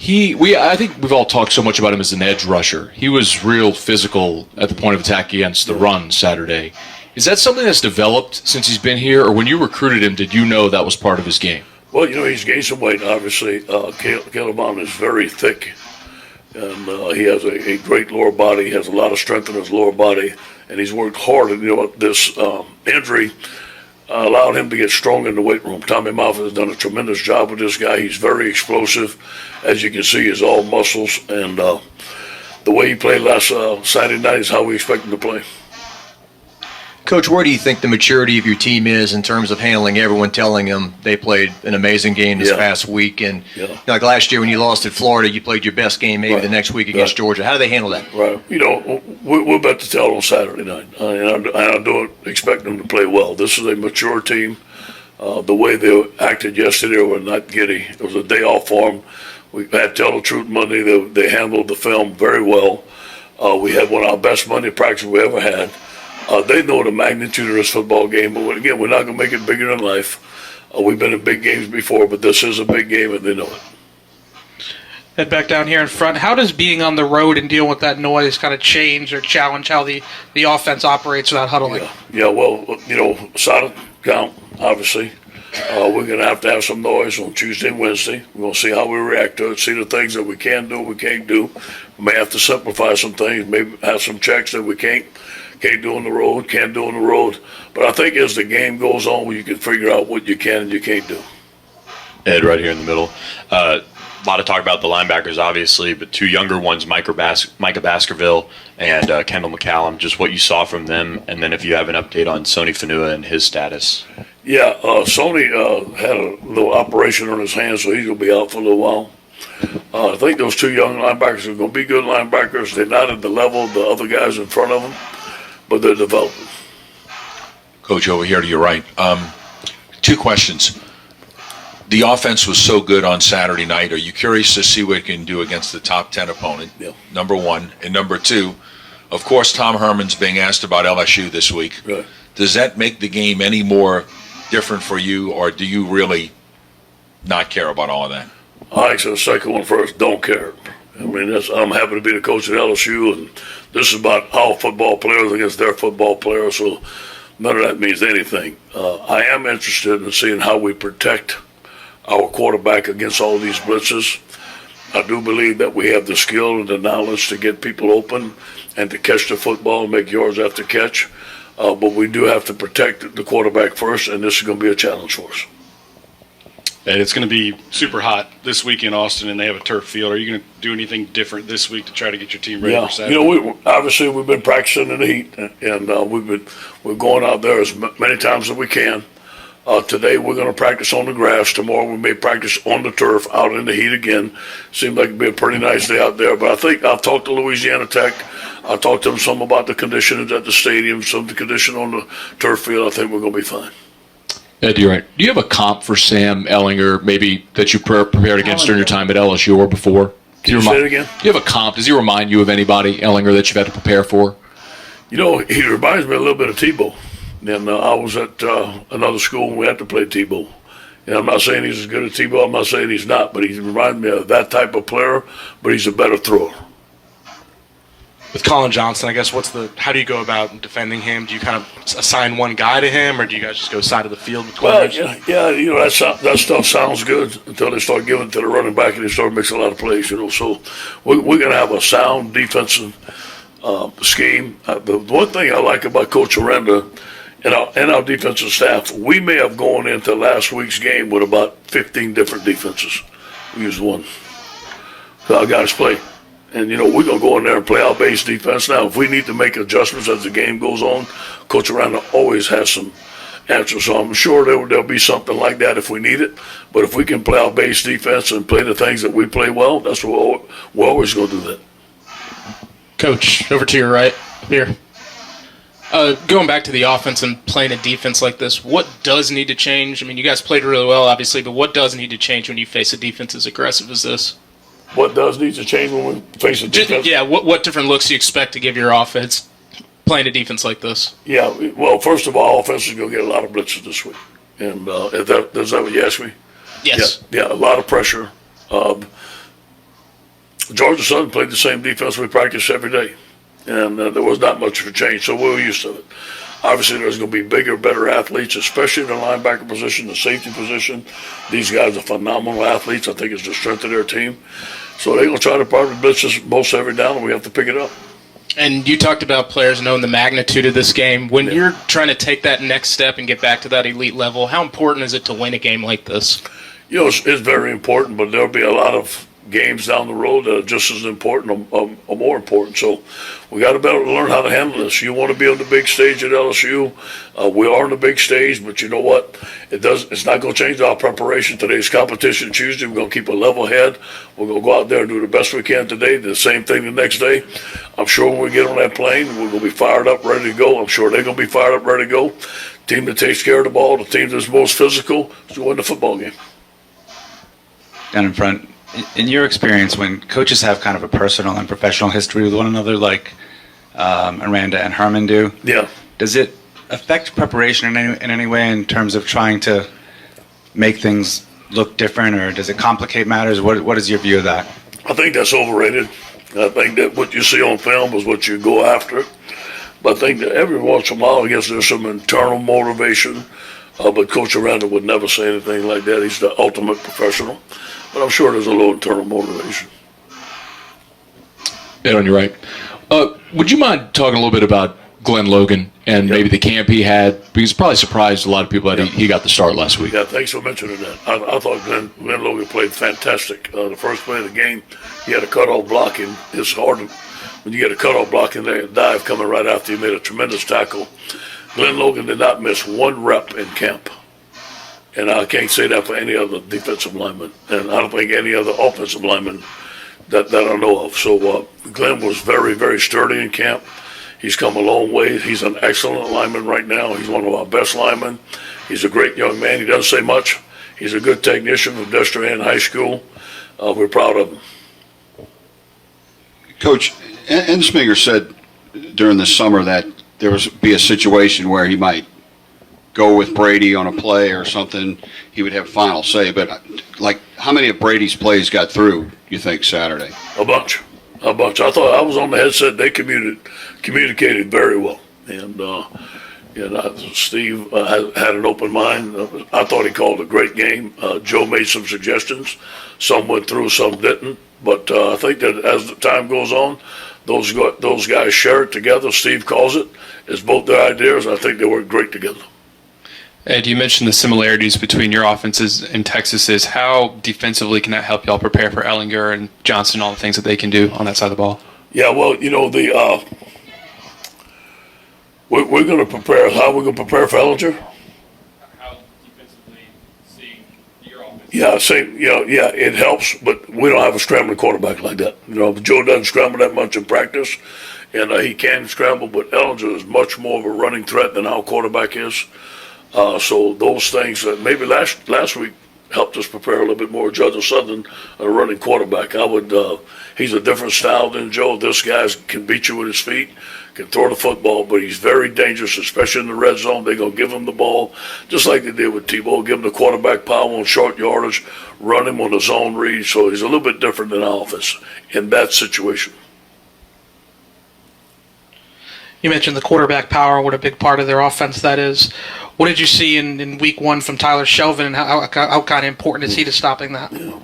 I think we've all talked so much about him as an edge rusher. He was real physical at the point of attack against the run Saturday. Is that something that's developed since he's been here, or when you recruited him, did you know that was part of his game? Well, he's gained some weight, obviously. Caleb on is very thick, and he has a great lower body. He has a lot of strength in his lower body, and he's worked hard. And, this injury allowed him to get strong in the weight room. Tommy Moffitt has done a tremendous job with this guy. He's very explosive. As you can see, he's all muscles. And the way he played last Saturday night is how we expect him to play. Coach, where do you think the maturity of your team is in terms of handling everyone telling them they played an amazing game this past week? And like last year when you lost at Florida, you played your best game maybe the next week against Georgia. How do they handle that? Right. We're about to tell on Saturday night. And I don't expect them to play well. This is a mature team. The way they acted yesterday were not giddy. It was a day off for them. We had Tell the Truth Monday. They handled the film very well. We had one of our best Monday practices we ever had. They know the magnitude of this football game, but again, we're not going to make it bigger than life. We've been in big games before, but this is a big game, and they know it. Head back down here in front. How does being on the road and dealing with that noise kind of change or challenge how the offense operates without huddling? Solid count, obviously. We're going to have some noise on Tuesday and Wednesday. We're going to see how we react to it, see the things that we can do, we can't do. We may have to simplify some things, maybe have some checks that we can't do on the road, can't do on the road. But I think as the game goes on, you can figure out what you can and you can't do. Ed, right here in the middle. A lot of talk about the linebackers, obviously, but two younger ones, Micah Baskerville and Kendall McCallum, just what you saw from them, and then if you have an update on Sony Fanua and his status. Yeah, Sony had a little operation on his hand, so he's going to be out for a little while. I think those two young linebackers are going to be good linebackers. They're not at the level of the other guys in front of them, but they're developing. Coach, over here to your right. Two questions. The offense was so good on Saturday night. Are you curious to see what it can do against the top 10 opponent? Yeah. Number one. And number two, of course, Tom Herman's being asked about LSU this week. Right. Does that make the game any more different for you, or do you really not care about all of that? I answer the second one first. Don't care. I mean, I'm happy to be the coach at LSU, and this is about our football players against their football players, so none of that means anything. I am interested in seeing how we protect our quarterback against all these blitzes. I do believe that we have the skill and the knowledge to get people open and to catch the football and make yards after catch, but we do have to protect the quarterback first, and this is going to be a challenge for us. And it's going to be super hot this week in Austin, and they have a turf field. Are you going to do anything different this week to try to get your team ready for Saturday? Obviously we've been practicing in the heat, and we're going out there as many times as we can. Today we're going to practice on the grass. Tomorrow we may practice on the turf out in the heat again. Seems like it'll be a pretty nice day out there. But I think I've talked to Louisiana Tech. I'll talk to them some about the conditions at the stadium, some of the condition on the turf field. I think we're going to be fine. Ed, you're right. Do you have a comp for Sam Ellinger, maybe that you prepared against during your time at LSU or before? Can you say it again? Do you have a comp? Does he remind you of anybody, Ellinger, that you've had to prepare for? You know, he reminds me a little bit of Tebow. And I was at another school and we had to play Tebow. And I'm not saying he's as good as Tebow. I'm not saying he's not, but he reminds me of that type of player, but he's a better thrower. With Colin Johnson, I guess, how do you go about defending him? Do you kind of assign one guy to him, or do you guys just go side of the field with corners? Well, yeah, you know, that stuff sounds good until they start giving it to the running back and they start mixing a lot of plays, you know. So we're going to have a sound defensive scheme. The one thing I like about Coach Aranda and our defensive staff, we may have gone into last week's game with about 15 different defenses. We used one. So our guys play. And, you know, we're going to go in there and play our base defense. Now, if we need to make adjustments as the game goes on, Coach Aranda always has some answers. So I'm sure there'll be something like that if we need it. But if we can play our base defense and play the things that we play well, that's what we're always going to do that. Coach, over to your right here. Going back to the offense and playing a defense like this, what does need to change? I mean, you guys played really well, obviously, but what does need to change when you face a defense as aggressive as this? What does need to change when we face a defense? Yeah, what different looks do you expect to give your offense playing a defense like this? Yeah, well, first of all, offense is going to get a lot of blitzes this week. And is that what you asked me? Yes. Yeah, a lot of pressure. Georgia Southern played the same defense we practice every day. And there was not much of a change, so we were used to it. Obviously, there's going to be bigger, better athletes, especially in the linebacker position, the safety position. These guys are phenomenal athletes. I think it's the strength of their team. So they're going to try to probably blitz us most every down, and we have to pick it up. And you talked about players knowing the magnitude of this game. When you're trying to take that next step and get back to that elite level, how important is it to win a game like this? You know, it's very important, but there'll be a lot of games down the road that are just as important or more important. So we got to be able to learn how to handle this. You want to be on the big stage at LSU. We are on the big stage, but you know what? It's not going to change our preparation. Today's competition Tuesday. We're going to keep a level head. We're going to go out there and do the best we can today. The same thing the next day. I'm sure when we get on that plane, we're going to be fired up, ready to go. I'm sure they're going to be fired up, ready to go. Team that takes care of the ball, the team that's most physical, is going to win the football game. Down in front. In your experience, when coaches have kind of a personal and professional history with one another, like Aranda and Herman do, does it affect preparation in any way in terms of trying to make things look different, or does it complicate matters? What is your view of that? I think that's overrated. I think that what you see on film is what you go after. But I think that every once in a while, I guess there's some internal motivation. But Coach Aranda would never say anything like that. He's the ultimate professional. But I'm sure there's a little internal motivation. Ed, on your right. Would you mind talking a little bit about Glenn Logan and maybe the camp he had? Because it probably surprised a lot of people that he got the start last week. Yeah, thanks for mentioning that. I thought Glenn Logan played fantastic. The first play of the game, he had a cutoff block, and it's hard when you get a cutoff block and a dive coming right after you made a tremendous tackle. Glenn Logan did not miss one rep in camp. And I can't say that for any other defensive lineman. And I don't think any other offensive lineman that I know of. So Glenn was very, very sturdy in camp. He's come a long way. He's an excellent lineman right now. He's one of our best linemen. He's a great young man. He doesn't say much. He's a good technician from Destrehan High School. We're proud of him. Coach, Ensminger said during the summer that there would be a situation where he might go with Brady on a play or something, he would have final say. But, like, how many of Brady's plays got through, you think, Saturday? A bunch. I thought I was on the headset. They communicated very well. And Steve had an open mind. I thought he called a great game. Joe made some suggestions. Some went through, some didn't. But I think that as the time goes on, those guys share it together. Steve calls it. It's both their ideas. I think they work great together. Ed, you mentioned the similarities between your offenses and Texas's. How defensively can that help y'all prepare for Ellinger and Johnson, all the things that they can do on that side of the ball? Yeah, well, you know, we're going to prepare. How are we going to prepare for Ellinger? How Yeah, it helps, but we don't have a scrambling quarterback like that. Joe doesn't scramble that much in practice, and he can scramble, but Ellinger is much more of a running threat than our quarterback is. So those things that maybe last week helped us prepare a little bit more. Judge Southern, a running quarterback. He's a different style than Joe. This guy can beat you with his feet, can throw the football, but he's very dangerous, especially in the red zone. They're going to give him the ball, just like they did with Tebow, give him the quarterback power on short yardage, run him on the zone read. So he's a little bit different than our offense in that situation. You mentioned the quarterback power, what a big part of their offense that is. What did you see in week one from Tyler Shelvin, and how kind of important is he to stopping that? Yeah.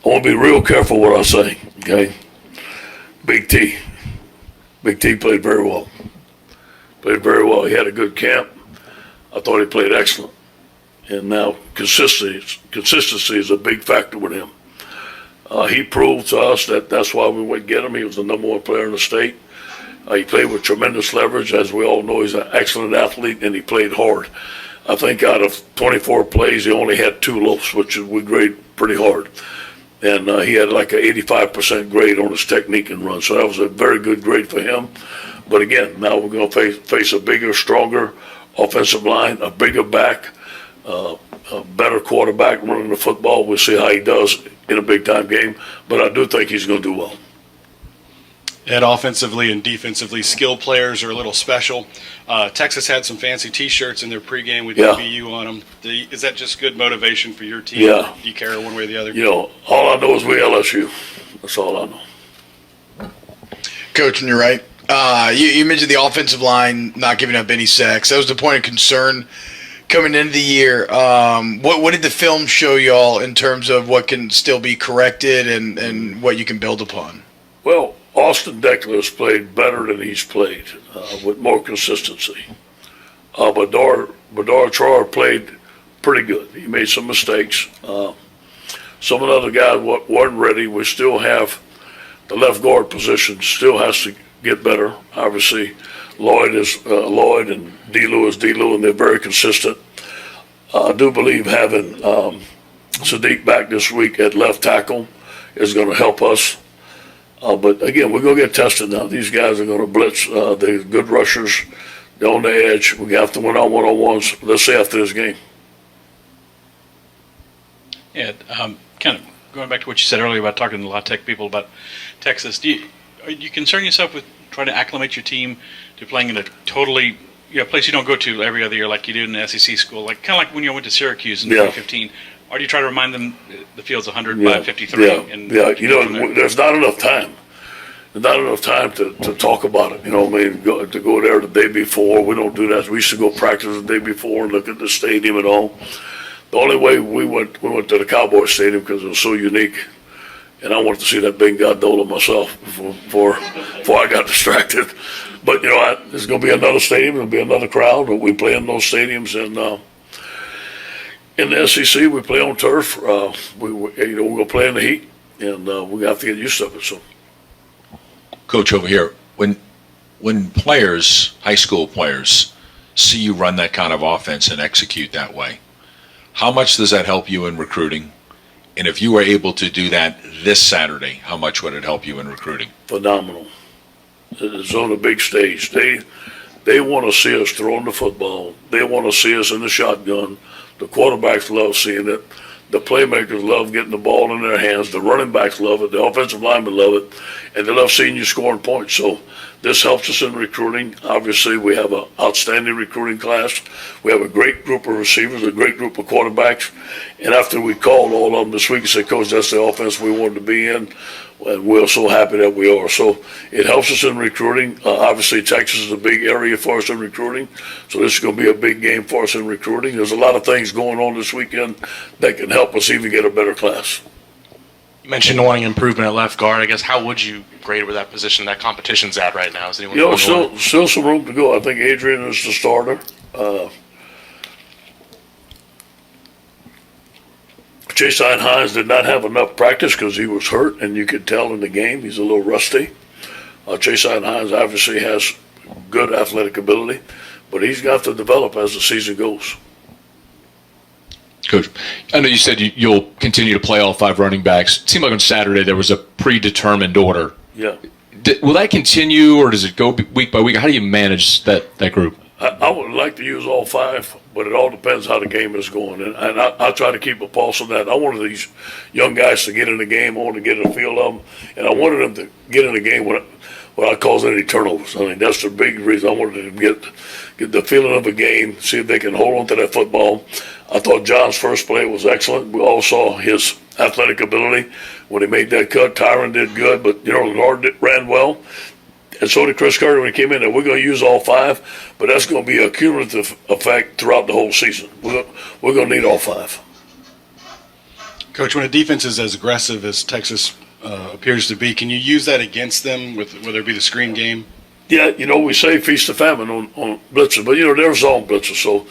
I want to be real careful what I say, okay? Big T played very well. He had a good camp. I thought he played excellent. And now consistency is a big factor with him. He proved to us that's why we went get him. He was the number one player in the state. He played with tremendous leverage. As we all know, he's an excellent athlete, and he played hard. I think out of 24 plays, he only had 2 lofts, which we grade pretty hard. And he had like an 85% grade on his technique and run. So that was a very good grade for him. But again, now we're going to face a bigger, stronger offensive line, a bigger back, a better quarterback running the football. We'll see how he does in a big-time game. But I do think he's going to do well. And offensively and defensively, skilled players are a little special. Texas had some fancy T-shirts in their pregame with DBU on them. Is that just good motivation for your team? Yeah. Do you care one way or the other? All I know is we LSU. That's all I know. Coach, and you're right. You mentioned the offensive line not giving up any sacks. That was the point of concern coming into the year. What did the film show y'all in terms of what can still be corrected and what you can build upon? Well, Austin Deckler has played better than he's played, with more consistency. Badar Char played pretty good. He made some mistakes. Some of the other guys weren't ready. We still have the left guard position still has to get better. Obviously, Lloyd is Lloyd and D-Lou is D-Lou, and they're very consistent. I do believe having Sadiq back this week at left tackle is going to help us. But again, we're going to get tested now. These guys are going to blitz. They're good rushers. They're on the edge. We have to win our one-on-ones. Let's see after this game. Yeah, kind of going back to what you said earlier about talking to a lot of tech people about Texas. Do you concern yourself with trying to acclimate your team to playing in a totally place you don't go to every other year like you did in the SEC school, kind of like when you went to Syracuse in 2015? Or do you try to remind them the field's 100 by 53? There's not enough time. There's not enough time to talk about it. To go there the day before. We don't do that. We used to go practice the day before and look at the stadium and all. The only way we went to the Cowboy Stadium because it was so unique. And I wanted to see that big gondola myself before I got distracted. But, there's going to be another stadium. There'll be another crowd. We play in those stadiums. And in the SEC, we play on turf. We're going to play in the heat. And we have to get used to it. So, Coach, over here, when players, high school players, see you run that kind of offense and execute that way, how much does that help you in recruiting? And if you were able to do that this Saturday, how much would it help you in recruiting? Phenomenal. It's on a big stage. They want to see us throwing the football. They want to see us in the shotgun. The quarterbacks love seeing it. The playmakers love getting the ball in their hands. The running backs love it. The offensive linemen love it. And they love seeing you scoring points. So this helps us in recruiting. Obviously, we have an outstanding recruiting class. We have a great group of receivers, a great group of quarterbacks. And after we called all of them this week and said, Coach, that's the offense we wanted to be in, and we're so happy that we are. So it helps us in recruiting. Obviously, Texas is a big area for us in recruiting. So this is going to be a big game for us in recruiting. There's a lot of things going on this weekend that can help us even get a better class. You mentioned wanting improvement at left guard. I guess how would you grade where that position, that competition's at right now? Is anyone still some room to go. I think Adrian is the starter. Jason Hines did not have enough practice because he was hurt, and you could tell in the game he's a little rusty. Jason Hines obviously has good athletic ability, but he's got to develop as the season goes. Coach, I know you said you'll continue to play all 5 running backs. It seemed like on Saturday there was a predetermined order. Yeah. Will that continue, or does it go week by week? How do you manage that group? I would like to use all 5, but it all depends how the game is going. And I try to keep a pulse on that. I wanted these young guys to get in the game. I wanted to get in the feel of them. And I wanted them to get in the game without causing any turnovers. I mean, that's the big reason. I wanted them to get the feeling of a game, see if they can hold on to that football. I thought John's first play was excellent. We all saw his athletic ability when he made that cut. Tyron did good, but, Lord ran well. And so did Chris Carter when he came in. And we're going to use all 5, but that's going to be a cumulative effect throughout the whole season. We're going to need all 5. Coach, when a defense is as aggressive as Texas appears to be, can you use that against them, whether it be the screen game? Yeah, we say feast or famine on blitzes, but, they're zone blitzes, so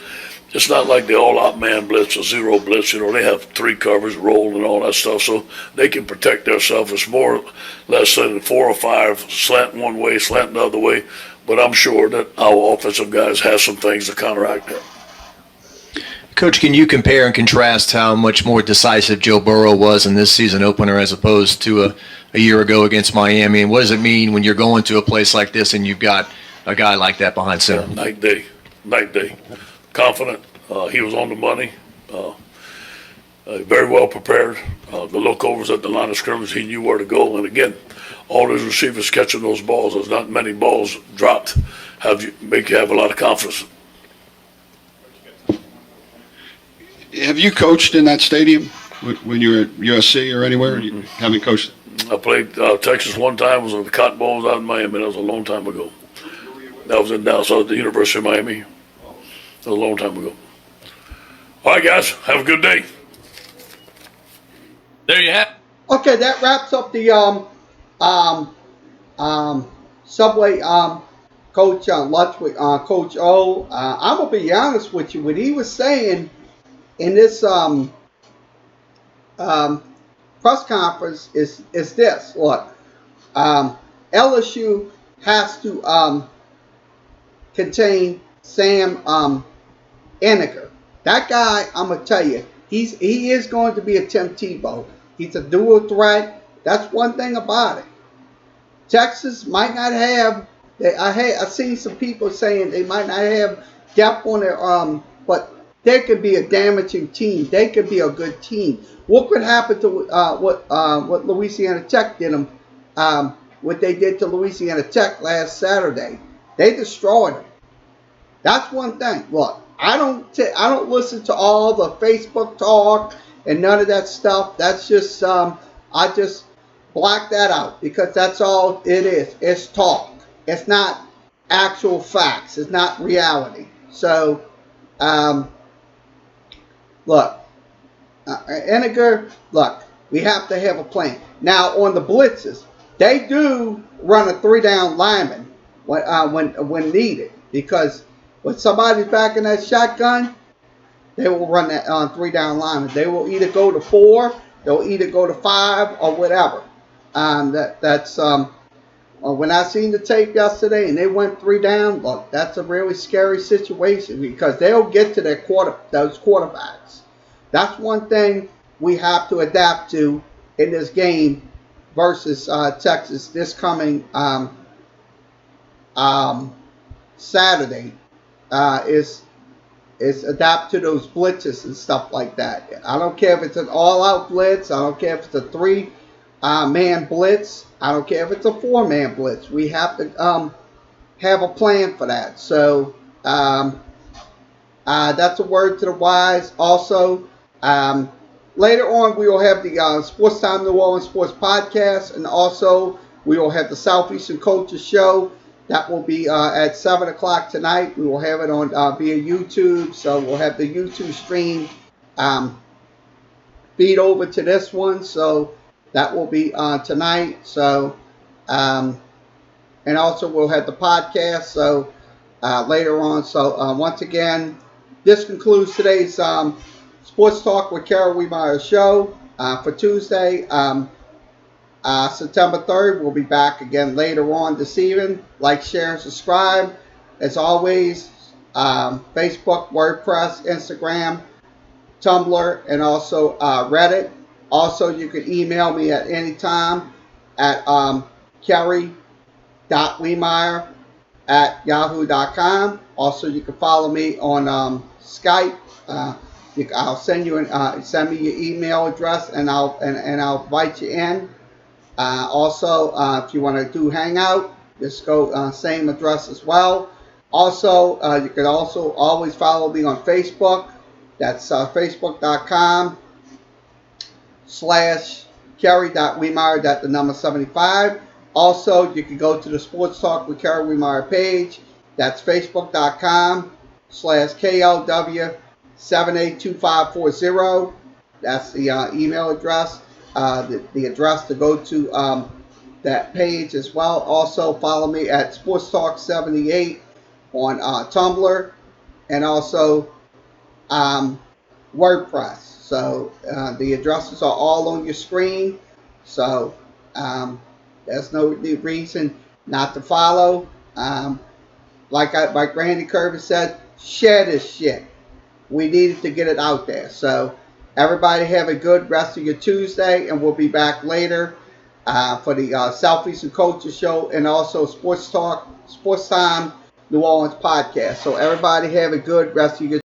it's not like the all-out man blitz or zero blitz. They have 3 covers, roll, and all that stuff, so they can protect themselves. It's more or less than 4 or 5 slant one way, slant the other way, but I'm sure that our offensive guys have some things to counteract that. Coach, can you compare and contrast how much more decisive Joe Burrow was in this season opener as opposed to a year ago against Miami? And what does it mean when you're going to a place like this and you've got a guy like that behind center? Night day. Confident. He was on the money. Very well prepared. The lookovers at the line of scrimmage, he knew where to go. And again, all those receivers catching those balls, there's not many balls dropped, make you have a lot of confidence. Have you coached in that stadium when you were at USC or anywhere? You haven't coached? I played Texas one time, was in the Cotton Bowls out in Miami. That was a long time ago. That was in Dallas, at the University of Miami. That was a long time ago. All right, guys, have a good day. There you have. Okay, that wraps up the Subway coach lunch with Coach O. I'm gonna be honest with you. What he was saying in this press conference is this. Look, LSU has to contain Sam Ehlinger. That guy, I'm gonna tell you, he is going to be a Tim Tebow. He's a dual threat. That's one thing about it. Texas might not have. I've seen some people saying they might not have depth on their but they could be a damaging team. They could be a good team. What could happen to what Louisiana Tech did them? What they did to Louisiana Tech last Saturday? They destroyed them. That's one thing. Look, I don't listen to all the Facebook talk and none of that stuff. That's just I just block that out because that's all it is. It's talk. It's not actual facts. It's not reality. So, look, Ehlinger, look, we have to have a plan. Now, on the blitzes, they do run a 3-down lineman when needed because when somebody's back in that shotgun, they will run that 3-down lineman. They will either go to 4, they'll either go to 5, or whatever. That's when I seen the tape yesterday and they went 3 down. Look, that's a really scary situation because they'll get to those quarterbacks. That's one thing we have to adapt to in this game versus Texas this coming Saturday. Is adapt to those blitzes and stuff like that. I don't care if it's an all-out blitz. I don't care if it's a 3-man blitz. I don't care if it's a 4-man blitz. We have to have a plan for that. So that's a word to the wise. Also, later on we will have the Sports Time New Orleans Sports Podcast, and also we will have the Southeastern Coaches Show. That will be at 7 o'clock tonight. We will have it on via YouTube. So we'll have the YouTube stream feed over to this one. So that will be tonight. So, and also we'll have the podcast. So later on. So once again, this concludes today's Sports Talk with Kerry Wehmeyer show for Tuesday. September 3rd, we'll be back again later on this evening. Like, share, and subscribe. As always, Facebook, WordPress, Instagram, Tumblr, and also Reddit. Also, you can email me at any time at kerry.wehmeyer@yahoo.com. Also, you can follow me on Skype. I'll send you send me your email address, and I'll invite you in. Also, if you want to do Hangout, just go same address as well. Also, you can also always follow me on Facebook. That's facebook.com/kerry.wehmeyer, that's the number 75. Also, you can go to the Sports Talk with Kerry Wehmeyer page. That's facebook.com/KLW782540. That's the email address, the address to go to that page as well. Also, follow me at Sports Talk 78 on Tumblr, and also WordPress. So the addresses are all on your screen. So there's no reason not to follow. Like Randy Kirby said, share this shit. We needed to get it out there. So everybody have a good rest of your Tuesday, and we'll be back later for the Selfies and Coaches show, and also Sports Talk, Sports Time New Orleans podcast. So everybody have a good rest of your